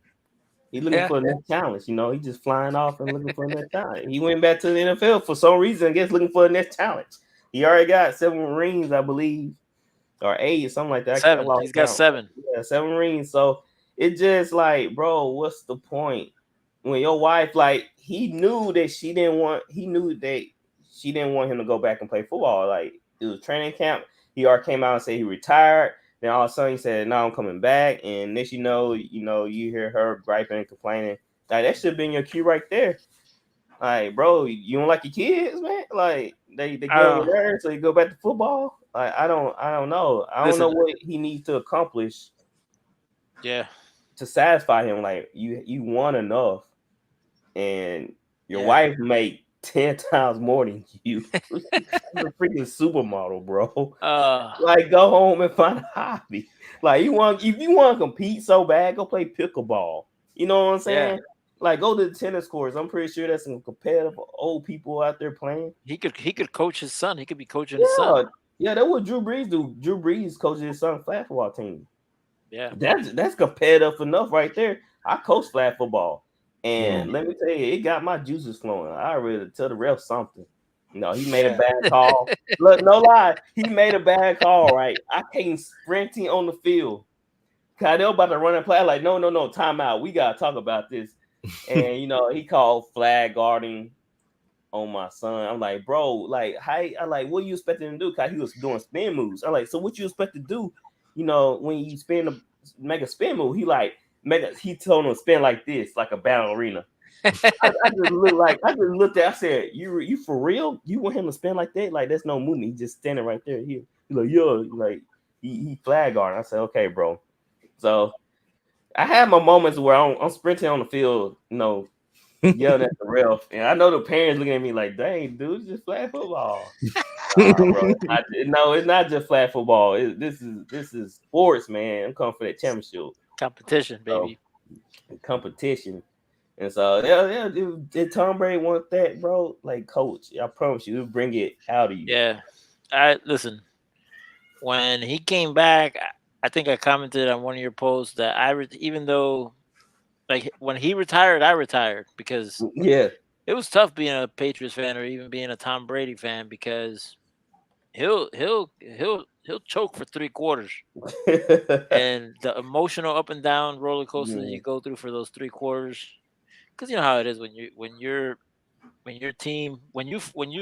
He's looking for a next challenge. You know, he's just flying off and looking for a next challenge. He went back to the NFL for some reason. I guess looking for a next challenge. He already got 7 rings, I believe, or 8 or something like that. 7. He's got 7. Yeah, 7 rings. So it's just like, bro, what's the point? When your wife, like, he knew that she didn't want him to go back and play football. Like, it was training camp. He already came out and said he retired. Then all of a sudden he said, "No, I'm coming back." And next you know, you hear her griping and complaining. Like, that should have been your cue right there. Like, bro, you don't like your kids, man? Like, they get over there, so you go back to football. Like, I don't know. I don't know what he needs to accomplish. Yeah. To satisfy him, like you won enough, and your wife make 10 times more than you. You're a freaking supermodel, bro. Like, go home and find a hobby. Like, if you want to compete so bad, go play pickleball. You know what I'm saying? Yeah. Like, go to the tennis courts. I'm pretty sure there's some competitive old people out there playing. He could coach his son. He could be coaching his son. Yeah, that's what Drew Brees do. Drew Brees coaches his son's flag football team. Yeah, that's competitive enough right there. I coach flag football, and let me tell you, it got my juices flowing. I really tell the ref something. No, he made a bad call. Look, no lie, he made a bad call. Right, I came sprinting on the field. Cause they were about to run and play. I'm like, no, timeout. We gotta talk about this. And he called flag guarding on my son. I'm like, bro, like, what you expecting to do? Cause he was doing spin moves. I'm like, so what you expect to do? When you make a spin move, he told him to spin like this, like a ballerina. I just looked at. I said, "You for real? You want him to spin like that? Like, there's no movement. He's just standing right there." He's like, "Yo," like he flag guarding. I said, "Okay, bro." So I had my moments where I'm sprinting on the field, yelling at the ref, and I know the parents looking at me like, "Dang, dude, it's just flag football." Bro. No, it's not just flag football. This is sports, man. I'm coming for that championship competition, baby. Competition, and so did Tom Brady want that, bro? Like, coach, I promise you, he'll bring it out of you. Yeah, listen. When he came back, I think I commented on one of your posts that even though, like, when he retired, I retired because it was tough being a Patriots fan or even being a Tom Brady fan because he'll choke for 3 quarters, and the emotional up and down roller coaster that you go through for those 3 quarters, because you know how it is when you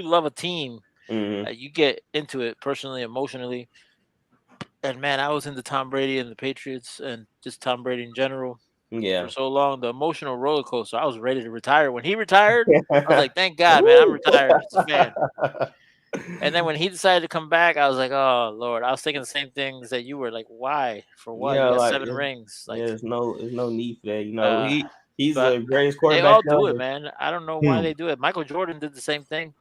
love a team, you get into it personally, emotionally. And man, I was into Tom Brady and the Patriots and just Tom Brady in general. For so long, the emotional roller coaster. I was ready to retire. When he retired, I was like, "Thank God, man, I'm retired as a fan." And then when he decided to come back, I was like, "Oh Lord!" I was thinking the same things that you were. Like, why? For what? Yeah, you got 7 rings. Like, there's no need for that. He's the greatest quarterback. They all do it, man. I don't know why they do it. Michael Jordan did the same thing.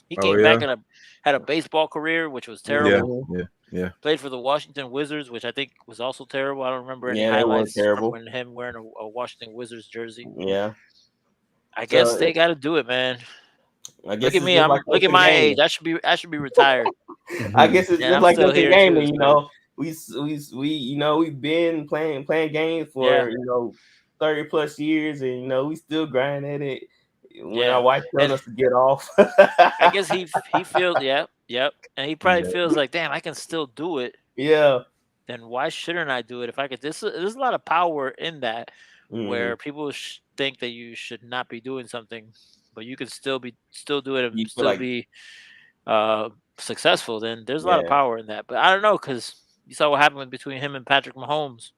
He came back and had a baseball career, which was terrible. Yeah. Played for the Washington Wizards, which I think was also terrible. I don't remember any highlights from him wearing a Washington Wizards jersey. Yeah. I guess they got to do it, man. I guess look at me. Look at my age. I should be retired. I guess it's just like the gaming, we've been playing games for 30 plus years, and we still grind at it. When our wife tells us to get off, I guess he feels and he probably feels like, damn, I can still do it. Yeah. Then why shouldn't I do it if I could? There's a lot of power in that, where people think that you should not be doing something, but you can still do it and still be successful. Then there's a lot of power in that. But I don't know, because you saw what happened between him and Patrick Mahomes.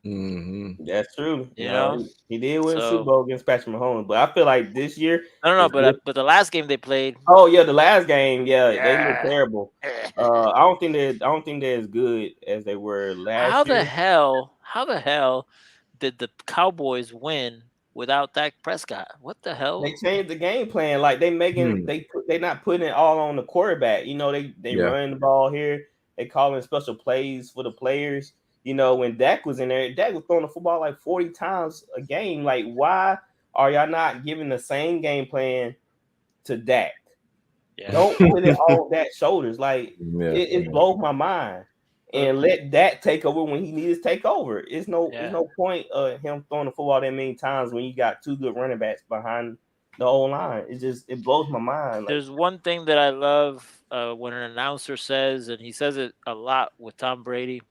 That's true. You know, he did win the Super Bowl against Patrick Mahomes, but I feel like this year, but the last game they played. Oh yeah, the last game, they look terrible. I don't think they're as good as they were last year. How the hell did the Cowboys win without Dak Prescott? What the hell? They changed the game plan. Like, they not putting it all on the quarterback. They run the ball here. They calling special plays for the players. When Dak was in there, Dak was throwing the football like 40 times a game. Like, why are y'all not giving the same game plan to Dak? Yeah. Don't put it on that shoulders. Like it blows my mind. And let that take over when he needs to take over. It's no point him throwing the football that many times when you got two good running backs behind the whole line. It blows my mind. There's one thing that I love when an announcer says, and he says it a lot with Tom Brady.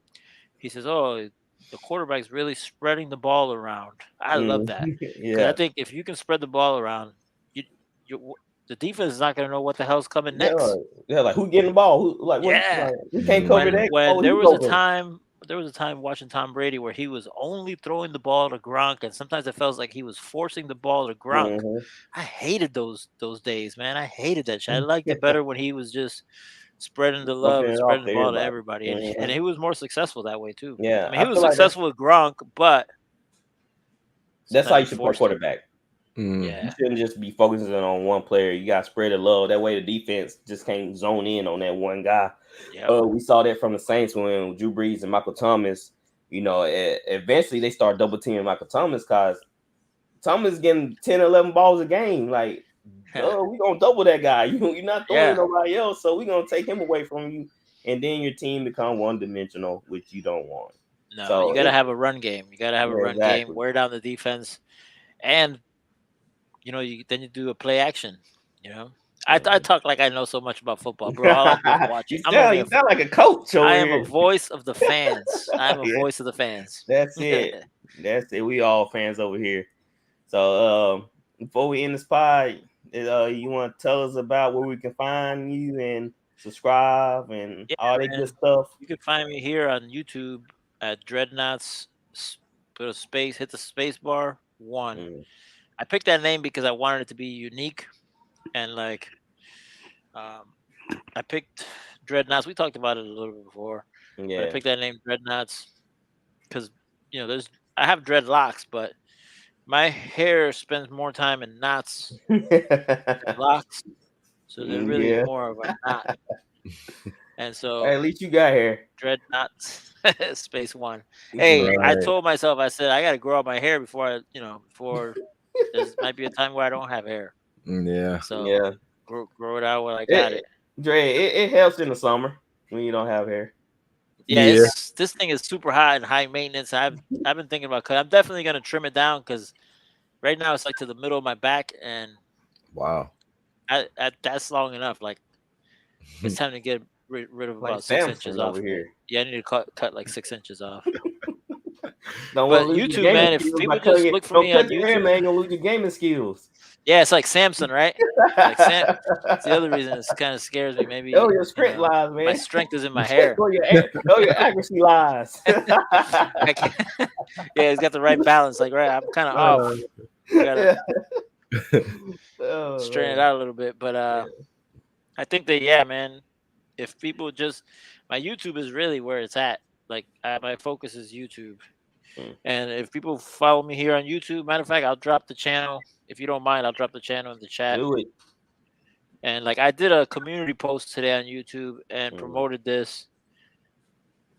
He says, "Oh, the quarterback's really spreading the ball around." I love that because I think if you can spread the ball around, the defense is not going to know what the hell's coming next. Yeah, like who getting the ball? We can't cover that. When there was a time watching Tom Brady where he was only throwing the ball to Gronk, and sometimes it felt like he was forcing the ball to Gronk. Mm-hmm. I hated those days, man. I hated that shit. I liked it better when he was just spreading the love and spreading the ball to everybody, and he was more successful that way too. Yeah, I mean, he was successful with Gronk, but that's how you should play quarterback. Yeah, you shouldn't just be focusing on one player. You got to spread the love. That way, the defense just can't zone in on that one guy. Yep. We saw that from the Saints when Drew Brees and Michael Thomas. Eventually they start double teaming Michael Thomas because Thomas getting 10, 11 balls a game. Like, we gonna double that guy. You're not throwing nobody else, so we gonna take him away from you, and then your team become one dimensional, which you don't want. No, so you gotta have a run game. You gotta have a run game. Wear down the defense, and then you do a play action. I talk like I know so much about football, bro. All I watch it. You sound like a coach. I am a voice of the fans. I'm a voice of the fans. That's it. That's it. We all fans over here. So before we end this pod, you want to tell us about where we can find you and subscribe and all that good stuff? You can find me here on YouTube at Dreadknots. Put a space, hit the space bar 1. I picked that name because I wanted it to be unique, and I picked Dreadknots. We talked about it a little bit before. Yeah, I picked that name Dreadknots because I have dreadlocks, but my hair spends more time in knots than locks, so they're really more of a knot. And so, at least you got hair. Dreadknots, space 1. Hey, right. I told myself, I said I got to grow out my hair before there might be a time where I don't have hair. Yeah. So grow it out when I got it. Dre, it helps in the summer when you don't have hair. Yeah. This thing is super hot and high maintenance. I've been thinking about cutting. I'm definitely gonna trim it down because right now it's like to the middle of my back, and wow, that's long enough. Like it's time to get rid of about 6 inches off here. Yeah, I need to cut like 6 inches off. But YouTube, man, if people just look for me on YouTube, man, you'll lose your gaming skills. Yeah, it's like Samson, right? It's the other reason it kind of scares me. Maybe your strength lies, man. My strength is in my hair. Your accuracy lies. Yeah, he's got the right balance. Like, right, I'm kind of off. Gotta straighten it out a little bit. But I think that, man, if people just, my YouTube is really where it's at. Like, my focus is YouTube. And if people follow me here on YouTube, matter of fact, I'll drop the channel. If you don't mind, I'll drop the channel in the chat. Do it. And I did a community post today on YouTube and promoted this.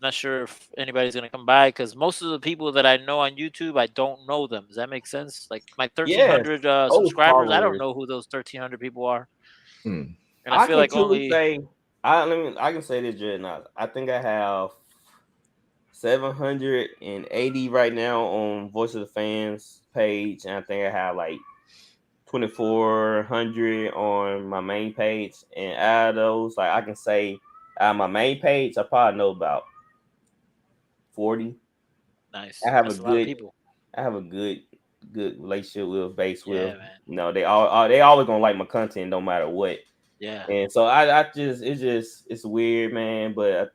Not sure if anybody's gonna come by because most of the people that I know on YouTube, I don't know them. Does that make sense? Like my 1,300 subscribers, I don't know who those 1,300 people are. And I feel like I can say this, Dreadknots. I think I have 780 right now on Voice of the Fans page, and I think I have like 2,400 on my main page. And out of those, I can say out of my main page, I probably know about 40. Nice. I have a good relationship with base with. Man. They always gonna like my content no matter what. Yeah. And so it's weird, man, but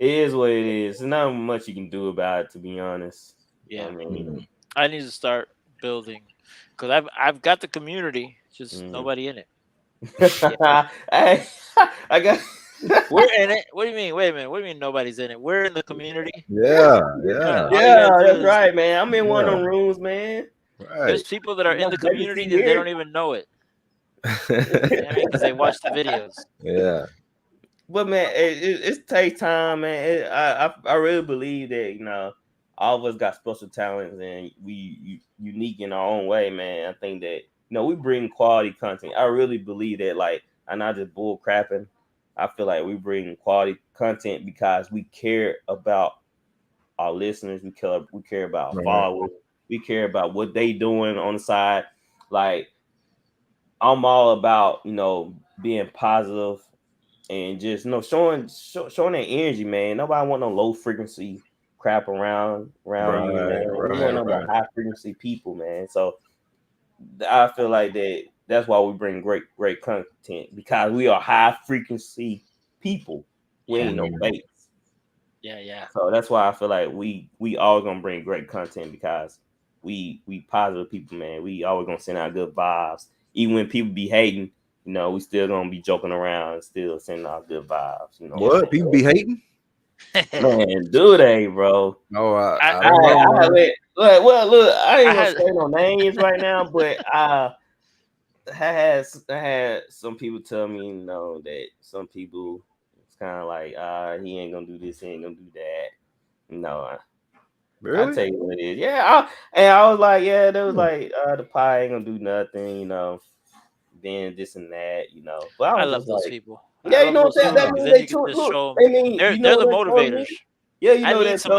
it is what it is. There's not much you can do about it, to be honest. Yeah. I need to start building because I've got the community, just nobody in it. I got. We're in it. What do you mean? Wait a minute. What do you mean nobody's in it? We're in the community. Yeah. That's right, man. I'm in one of them rooms, man. Right. There's people that are in the community that they don't even know it. Because they watch the videos. Yeah. But man, it takes time, man. I really believe that all of us got special talents and we unique in our own way, man. I think that we bring quality content. I really believe that, like, I'm not just bull crapping. I feel like we bring quality content because we care about our listeners. We care about our followers. We care about what they doing on the side. Like, I'm all about, being positive and just, showing that energy, man. Nobody want no low frequency crap around you, man. We want no high frequency people, man. So I feel like that's why we bring great content, because we are high frequency people. We ain't no fakes. Yeah. So that's why I feel like we all gonna bring great content, because we positive people, man. We always gonna send out good vibes. Even when people be hating, we still gonna be joking around and still sending out good vibes. What? People be hating? Man, do they, bro? No, I don't know. Look, I ain't gonna say no names right now, but I had some people tell me, that some people, it's kind of like, he ain't gonna do this, he ain't gonna do that. No, really? I tell you what it is. Yeah, I was like, yeah, they was like, the pie ain't gonna do nothing, then this and that, But I love those people. Yeah, you know what I'm saying? That means they show I mean, they're the motivators. Yeah,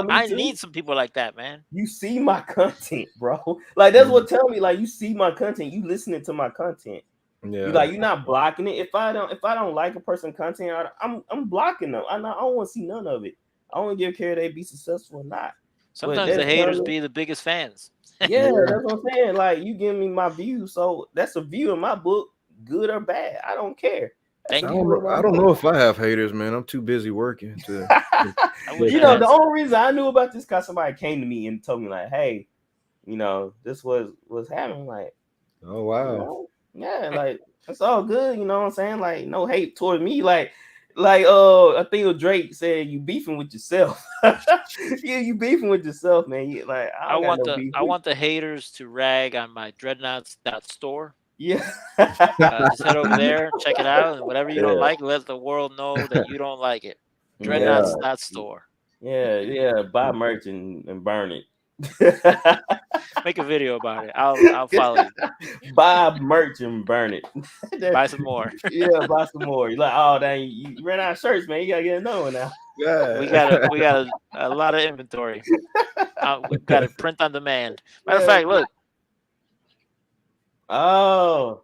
I need some people like that, man. You see my content, bro. Like, that's what tell me. Like, you see my content, you listening to my content. Yeah. You're not blocking it. If I don't like a person's content, I'm blocking them. I don't want to see none of it. I don't give a care they be successful or not. Sometimes the haters be the biggest fans. Yeah, that's what I'm saying. Like, you give me my view, so that's a view in my book, good or bad. I don't care. I don't know if I have haters, man. I'm too busy working to. The only reason I knew about this, because somebody came to me and told me, like, hey, this was happening. Like, oh wow, yeah, like, it's all good. You know what I'm saying? Like, no hate toward me. Like, I think Drake said, you beefing with yourself. Yeah, you beefing with yourself, man. Like, I want the haters to rag on my Dreadknots.store. Yeah. Just head over there, check it out, and whatever you don't like, let the world know that you don't like it. Dreadknots.store. Yeah. Buy merch and burn it. Make a video about it. I'll follow you. Buy merch and burn it. Buy some more. Yeah, buy some more. You're like, oh dang, you ran out of shirts, man. You gotta get another one now. Yeah. We got a lot of inventory. We've got it print on demand. Matter of fact, look. Oh.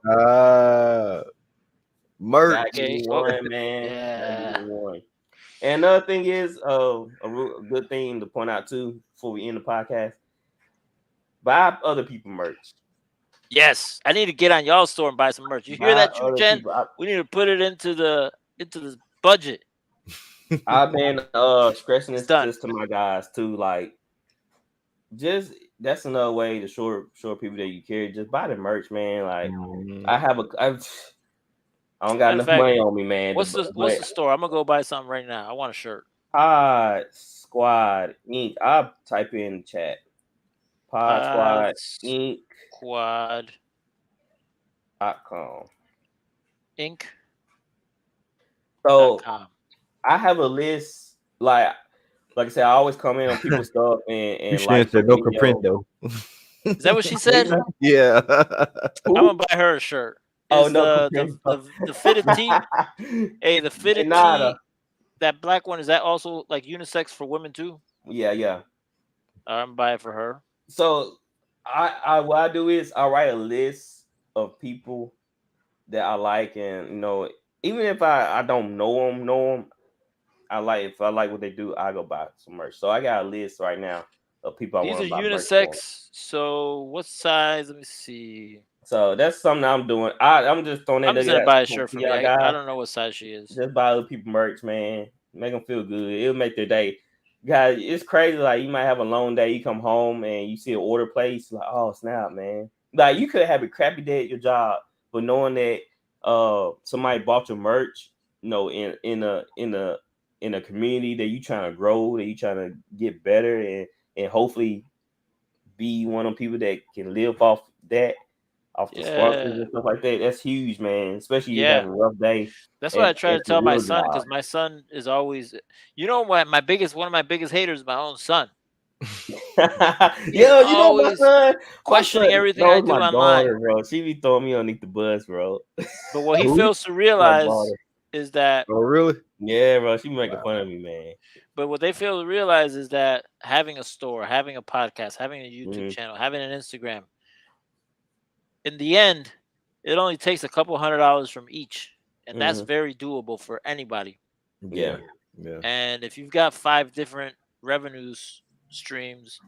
Merch. One, man. Yeah. One. And another thing is, a good thing to point out too before we end the podcast: buy other people merch. Yes, I need to get on y'all's store and buy some merch. You hear that, True Jen? We need to put it into the budget. I've been stressing this to my guys too. Like, just that's another way to show people that you care. Just buy the merch, man. Like, I don't got enough money on me, man. What's the store? I'm gonna go buy something right now. I want a shirt. Pod Squad Inc. I'll type in chat. Pod Squad Inc. Quad.com. Inc. So I have a list. Like I said, I always come in on people's stuff and like no comprendo. Is that what she said? Yeah. I'm gonna buy her a shirt. The fitted tee. Hey, the fitted tee. That black one, is that also like unisex for women too? Yeah. I'm buying it for her. So what I do is I write a list of people that I like, and even if I don't know them, if I like what they do, I go buy some merch. So I got a list right now of people I want to buy merch for. These are unisex. So what size? Let me see. So that's something I'm doing. I'm just throwing that. I'm just gonna buy a shirt for me. I don't know what size she is. Just buy other people merch, man. Make them feel good. It'll make their day. Guys, it's crazy. Like, you might have a long day. You come home and you see an order place. Like, oh snap, man. Like, you could have a crappy day at your job, but knowing that somebody bought your merch, in a community that you trying to grow, that you trying to get better, and hopefully be one of them people that can live off the sponsors and stuff like that. That's huge, man. Especially you have a rough day. That's what I try to tell my son, because my son is always, one of my biggest haters is my own son. Yo, you know my son questioning everything I do online. Daughter, bro. She be throwing me underneath the bus, bro. But what he fails to realize is that. Oh, really? Yeah, bro. She be making fun of me, man. But what they fail to realize is that having a store, having a podcast, having a YouTube channel, having an Instagram, in the end, it only takes a couple $100 from each. And that's very doable for anybody. Yeah. And if you've got 5 different revenue streams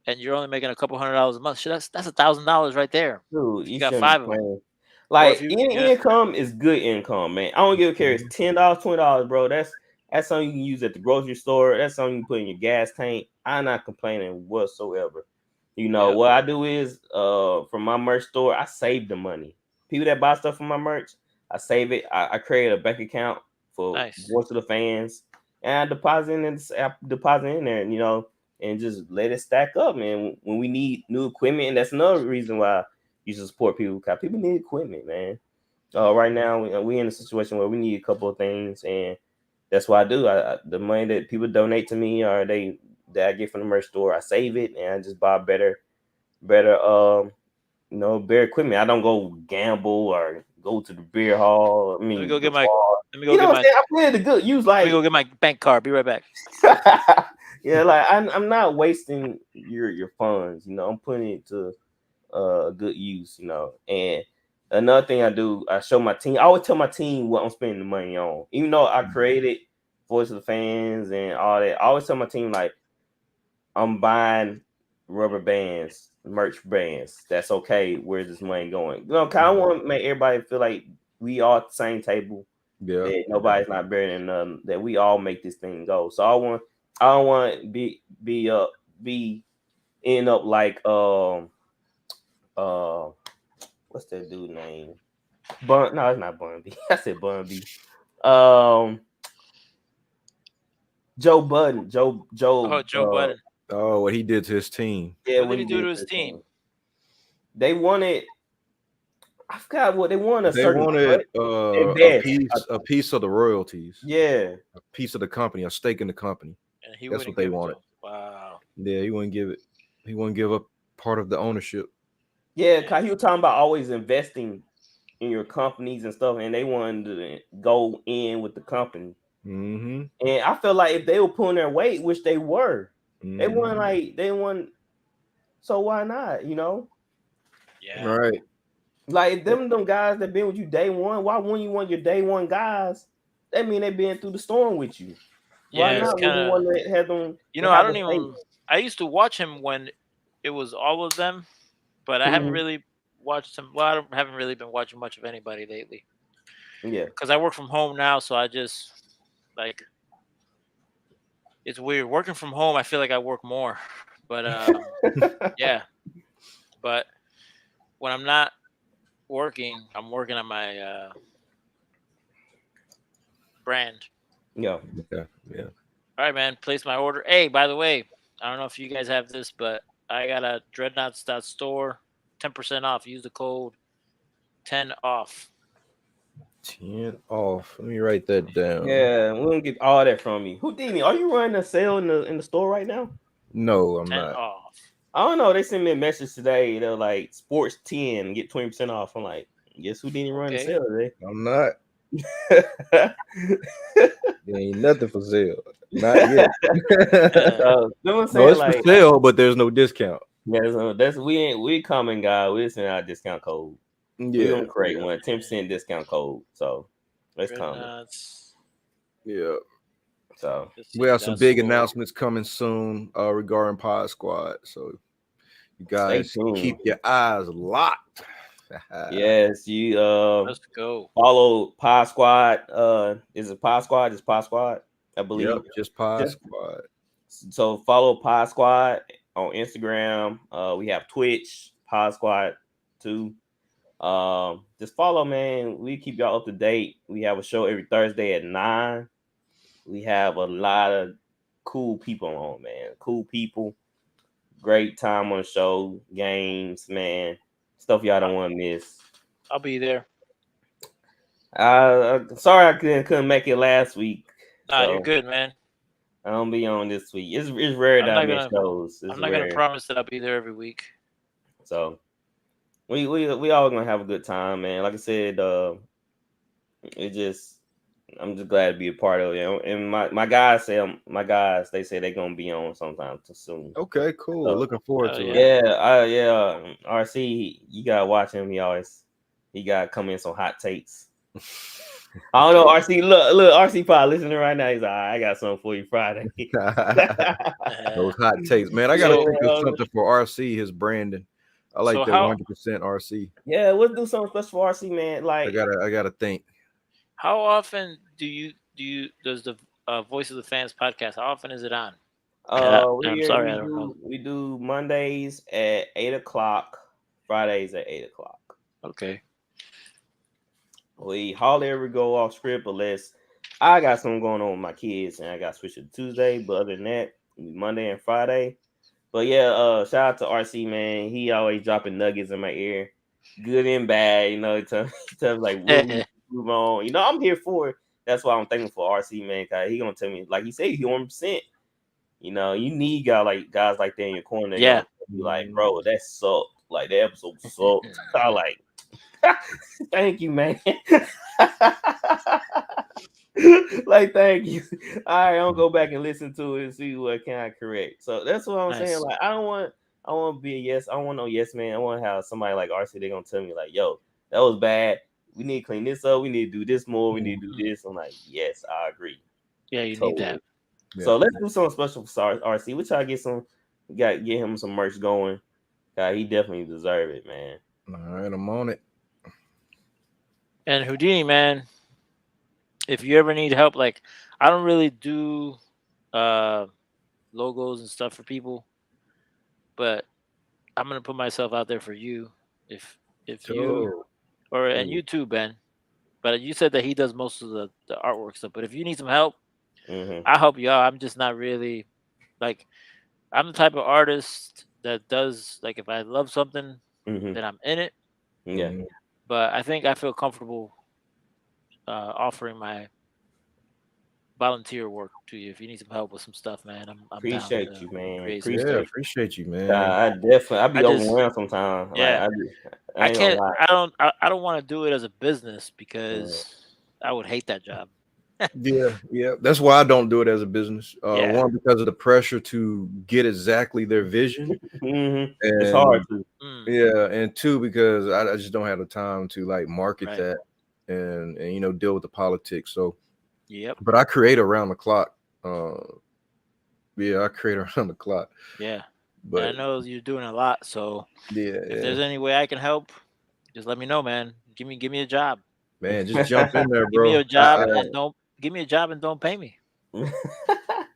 and you're only making a couple $100 a month, that's $1,000 right there. Dude, you got 5 of them. Like income is good income, man. I don't give a care. It's $10, $20, bro. That's something you can use at the grocery store. That's something you can put in your gas tank. I'm not complaining whatsoever. You know what I do is from my merch store, I save the money. People that buy stuff from my merch, I save it. I create a bank account for Voice of the Fans, and I deposit in there, you know, and just let it stack up, man. When we need new equipment, and that's another reason why you should support people, because people need equipment, man. Right now we in a situation where we need a couple of things, and that's what I do. The money that people donate to me or that I get from the merch store, I save it and I just buy better better equipment. I don't go gamble or go to the beer hall. I mean, let me go get my I play the good use. Like, let me go get my bank card. Be right back. Yeah, like I'm not wasting your funds. You know, I'm putting it to good use. You know, and another thing I do, I show my team. I always tell my team what I'm spending the money on. Even though I created Voice of the Fans and all that, I always tell my team, like, I'm buying rubber bands, merch bands. That's okay. Where's this money going? You know, kind of want to make everybody feel like we all at the same table. Yeah. That nobody's not better than none. That we all make this thing go. So I don't want to be end up like what's that dude name? No, it's not Bunby. I said Bunby. Joe Budden. Joe Budden. Oh, what he did to his team. Yeah, what did he do to his team? They wanted. I forgot what they wanted. They wanted a piece of the royalties. Yeah, a piece of the company, a stake in the company. And that's what they wanted. Wow. Yeah, he wouldn't give it. He wouldn't give up part of the ownership. Yeah, cause he was talking about always investing in your companies and stuff, and they wanted to go in with the company. Mm-hmm. And I feel like if they were pulling their weight, which they were, they weren't. So why not? You know? Yeah. Right. Like them guys that been with you day one. Why wouldn't you want your day one guys? That mean they been through the storm with you. Why not? Kinda, one that had them. You know, I don't even. I used to watch him when it was all of them, but I haven't really watched him. Well, I haven't really been watching much of anybody lately. Yeah, because I work from home now, so I just like. It's weird working from home. I feel like I work more, but yeah. But when I'm not working, I'm working on my brand. Yeah. Yeah. All right, man. Place my order. Hey, by the way, I don't know if you guys have this, but I got a Dreadknots.store, 10% off. Use the code 10 off. 10 off. Let me write that down. Yeah, we're gonna get all that from you. Houdini, are you running a sale in the store right now? No, I'm 10 not. Off. I don't know. They sent me a message today. They're like, sports 10, get 20% off. I'm like, guess Houdini running a sale today? I'm not. There ain't nothing for sale. Not yet. No, it's for sale, but there's no discount. Yeah, we coming, guys. We're sending out a discount code. Yeah, we're gonna create one 10% discount code. So let's come. Yeah. So we have some big announcements coming soon regarding Pod Squad. So you guys keep your eyes locked. Yes, you let's go. Follow Pod Squad. Is it Pod Squad? Just Pod Squad, I believe. Yep, just Pod Squad. So follow Pod Squad on Instagram. We have Twitch, Pod Squad 2. Just follow, man. We keep y'all up to date. We have a show every Thursday at 9. We have a lot of cool people on, man. Cool people. Great time on the show. Games, man. Stuff y'all don't want to miss. I'll be there. Sorry I couldn't make it last week. Nah, you're good, man. I don't be on this week. It's rare that I miss shows. I'm not gonna promise that I'll be there every week. So we all gonna have a good time, man. Like I said, I'm just glad to be a part of it. And my guys they say they're gonna be on sometime too soon. Okay, cool. So, looking forward to it. Yeah. RC, you gotta watch him. He gotta come in some hot takes. I don't know, RC. Look, RC probably listening right now. He's like, I got something for you Friday. Those hot takes, man. I gotta think of something for RC, his branding. I like that 100% RC. Yeah, let's do something special for RC, man. Like I gotta think. How often does the Voice of the Fans podcast? How often is it on? I'm sorry, I don't know. We do Mondays at 8:00, Fridays at 8:00. Okay. We hardly ever go off script unless I got something going on with my kids and I got switched to Tuesday. But other than that, Monday and Friday. But yeah, shout out to RC, man. He always dropping nuggets in my ear, good and bad. You know, he tell me like move on. You know, I'm here for it. That's why I'm thankful for RC, man. Cause he gonna tell me, like he said, he 100%. You know, you need guys like that in your corner. Yeah. Be like, bro, that sucked. Like that episode sucked. I like. Thank you, man. Like, thank you. All right, I'll go back and listen to it and see what can I correct. So that's what I'm saying. Like, I want to be a yes. I don't want no yes man. I want to have somebody like RC. They're gonna tell me like, yo, that was bad. We need to clean this up. We need to do this more. We need to do this. I'm like, yes, I agree. Yeah, you need that. Yeah. So let's do something special for RC. We try to get him some merch going. God, he definitely deserve it, man. All right, I'm on it. And Houdini, man, if you ever need help, like I don't really do logos and stuff for people, but I'm gonna put myself out there for you. If you and you too, Ben. But you said that he does most of the artwork stuff. But if you need some help, I'll help you out. I'm just not really like I'm the type of artist that does like if I love something, then I'm in it. Yeah. But I think I feel comfortable offering my volunteer work to you if you need some help with some stuff, man. I'm appreciate you, man. Appreciate you, man. I'd be overwhelmed sometimes. Yeah, like, I don't want to do it as a business because I would hate that job. Yeah. That's why I don't do it as a business. One, because of the pressure to get exactly their vision. It's hard to. Yeah, and two, because I just don't have the time to like market that and you know deal with the politics. So but I create around the clock. I create around the clock. Yeah, but I know you're doing a lot. So if there's any way I can help, just let me know, man. Give me a job. Man, just jump in there, bro. Give me a job and don't give me a job and don't pay me.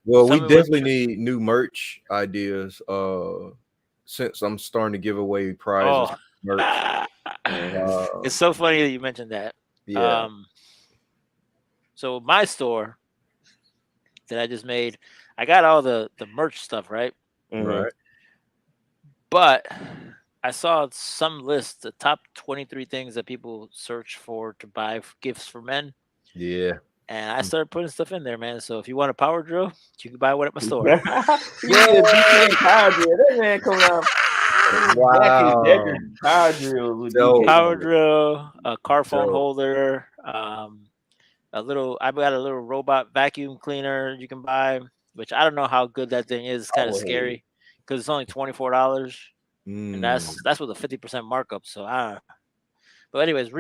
Well, we definitely need new merch ideas. Since I'm starting to give away prizes, merch. It's so funny that you mentioned that. Yeah. So my store that I just made, I got all the merch stuff, right? Right. But I saw some list, the top 23 things that people search for to buy gifts for men. Yeah. And I started putting stuff in there, man. So if you want a power drill, you can buy one at my store. Power drill. That man coming out. Wow. Power drill, a car phone holder, I've got a little robot vacuum cleaner you can buy, which I don't know how good that thing is. It's kind of scary because it's only $24, and that's with a 50% markup. So but anyways, the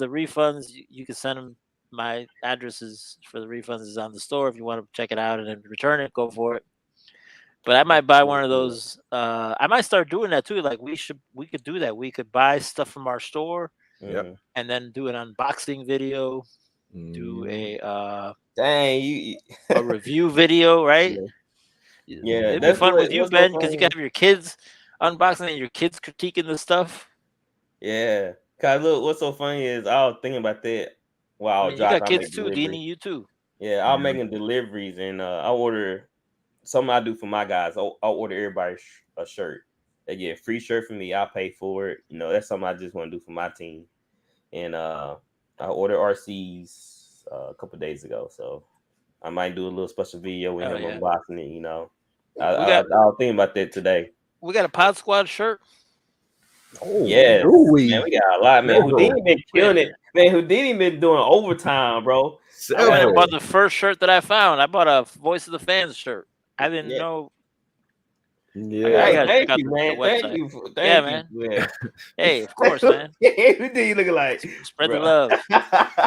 refunds you can send them. My addresses for the refunds is on the store. If you want to check it out and then return it, go for it. But I might buy one of those. I might start doing that too. Like we could do that. We could buy stuff from our store, and then do an unboxing video. Do a a review video, right? Yeah, it'd be fun with you, Ben, because you can have your kids unboxing and your kids critiquing the stuff. Yeah, cause look, what's so funny is I was thinking about that. Wow, you got kids too, Deanie. You too. Yeah, I'm making deliveries, and I order something I do for my guys. I'll order everybody a shirt. They get a free shirt from me. I pay for it. You know, that's something I just want to do for my team. And I ordered RC's a couple days ago. So I might do a little special video with him yeah. unboxing it. You know, I'll think about that today. We got a Pod Squad shirt. Oh, yes, we? man, we got a lot, man. Houdini been killing it, man. Houdini been doing overtime, bro. I bought the first shirt that I found. I bought a Voice of the Fans shirt. I didn't know. Yeah, hey, thank you, man. Thank you, man. Man. Hey, of course, man. Houdini looking like spread the love.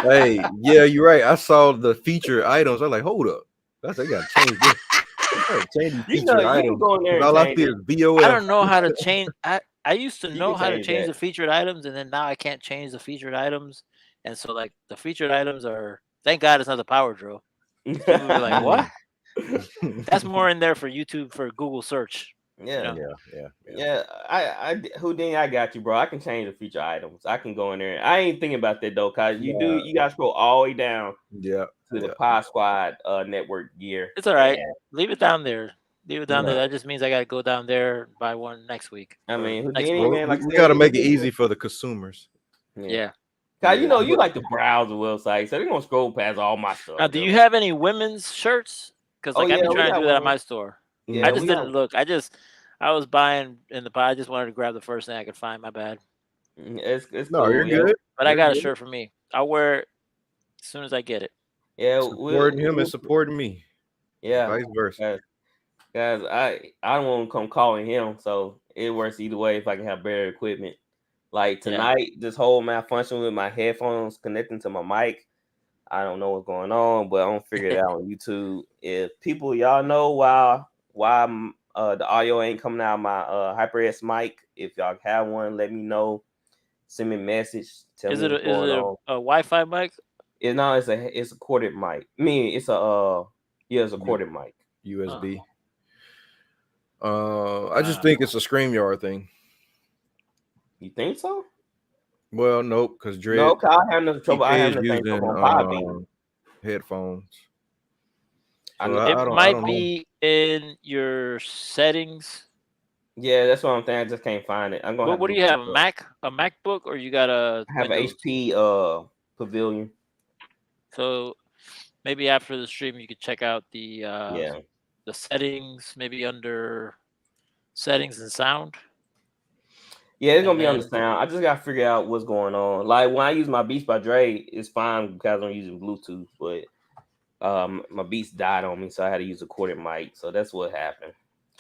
Hey, yeah, you're right. I saw the featured items. I was like, hold up, they got to change this. Change these featured items. All I see is VOF. I don't know how to change. I used to know how to change the featured items, and then now I can't change the featured items. And so, like, the featured items are, thank God it's not the power drill. People be like, what? That's more in there for YouTube, for Google search. Yeah. I Houdini, I got you, bro. I can change the feature items. I can go in there. I ain't thinking about that though, cause you gotta scroll all the way down. Yeah. To the Pod Squad network gear. It's all right. Leave it down there. Leave it down there. That just means I gotta go down there and buy one next week. I mean, Houdini, man, like we gotta make it easy for the consumers. Yeah. Cause you know you like to browse the website, so they're gonna scroll past all my stuff. Now, do you have any women's shirts? Because I've been trying to do that at my store. Yeah, I just didn't look. I was buying in the I just wanted to grab the first thing I could find. My bad. It's no, cool, you're good. But I got a shirt for me. I'll wear it as soon as I get it. Yeah, supporting him and supporting me. Yeah, vice versa. Guys, I don't want to come calling him, so it works either way if I can have better equipment. Like tonight, this whole malfunction with my headphones connecting to my mic. I don't know what's going on, but I'm gonna figure it out on YouTube. If people y'all know why the audio ain't coming out of my HyperX mic, if y'all have one, let me know. Send me a message. Tell is me it a Wi-Fi mic? It's a corded mic. I mean, it's a it's a corded mic. USB. I just think it's a StreamYard thing. You think so? Well, nope, because Dread. No, I have no trouble. I have no trouble on headphones. So it might be in your settings. Yeah, that's what I'm saying. I just can't find it. I'm gonna. What do you have? A MacBook, or you got a? I have an HP Pavilion. So maybe after the stream, you could check out the settings. Maybe under settings and sound. Yeah, it's gonna be on the sound. I just gotta figure out what's going on. Like when I use my Beats by Dre, it's fine because I'm using Bluetooth, but my Beats died on me, so I had to use a corded mic. So that's what happened.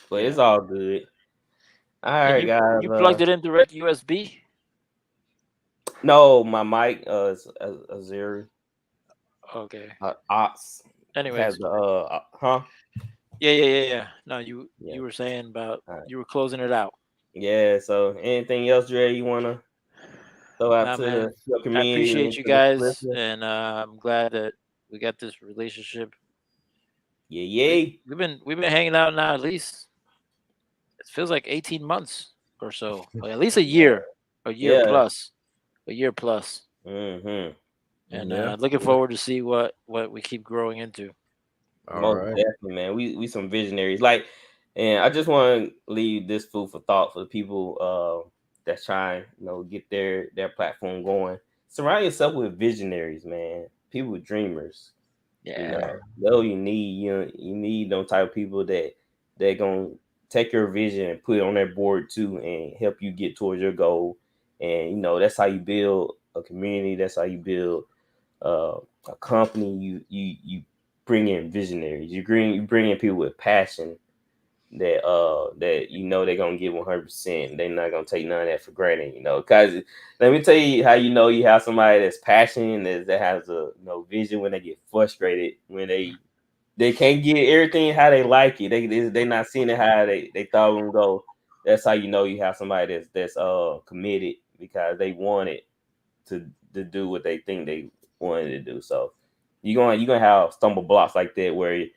But it's all good. All right, guys. You plugged it in direct USB? No, my mic is a zero. Okay. Ox. Anyways. Yeah. No, you were saying about you were closing it out. Yeah. So anything else, Dre, you wanna throw out to the community? I appreciate you guys, and I'm glad that we got this relationship. Yeah. We've been hanging out now at least. It feels like 18 months or so, like at least a year plus. Mm-hmm. And looking forward to see what we keep growing into. Most definitely, man. We some visionaries. Like, and I just want to leave this food for thought for the people that's trying, get their platform going. Surround yourself with visionaries, man. People with dreamers. Yeah. You need. You need those type of people that they're gonna take your vision and put it on their board too, and help you get towards your goal. And that's how you build a community. That's how you build a company. You bring in visionaries. You bring in people with passion that they're gonna give 100%. They're not gonna take none of that for granted. Because let me tell you how you have somebody that's passionate, that has a vision. When they get frustrated, when they can't get everything how they like it, they not seeing it how they thought it would go. That's how you have somebody that's committed because they wanted to do what they think they wanted to do. So you're gonna have stumble blocks like that where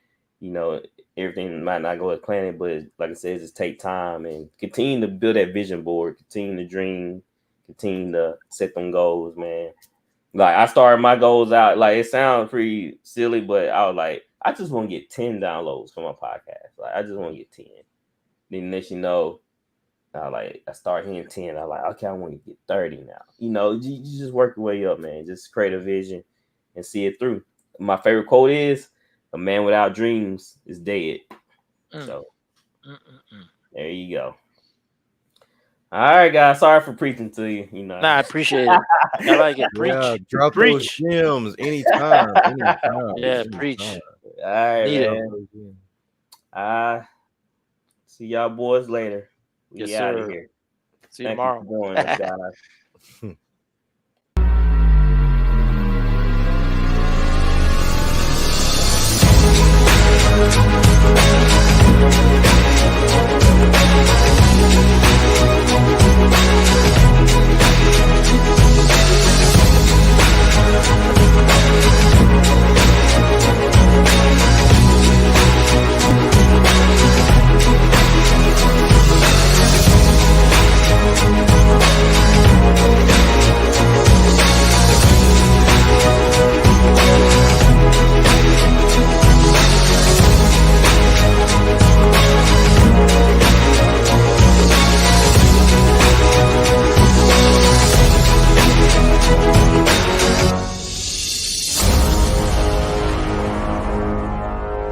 everything might not go as planned, but like I said, just take time and continue to build that vision board, continue to dream, continue to set them goals, man. Like I started my goals out, like it sounds pretty silly, but I was like, I just want to get 10 downloads for my podcast. Like I just want to get 10. Then next I start hitting 10. I'm like, okay, I want to get 30 now. You just work your way up, man. Just create a vision and see it through. My favorite quote is, a man without dreams is dead. Mm. So there you go. All right, guys. Sorry for preaching to you. You know, I appreciate it. I like it. Preach. Yeah, drop preach. those gems anytime. Yeah, preach. All right, Need man. See y'all boys later. Yes, We out of sir. here. See you tomorrow. You for joining us, guys.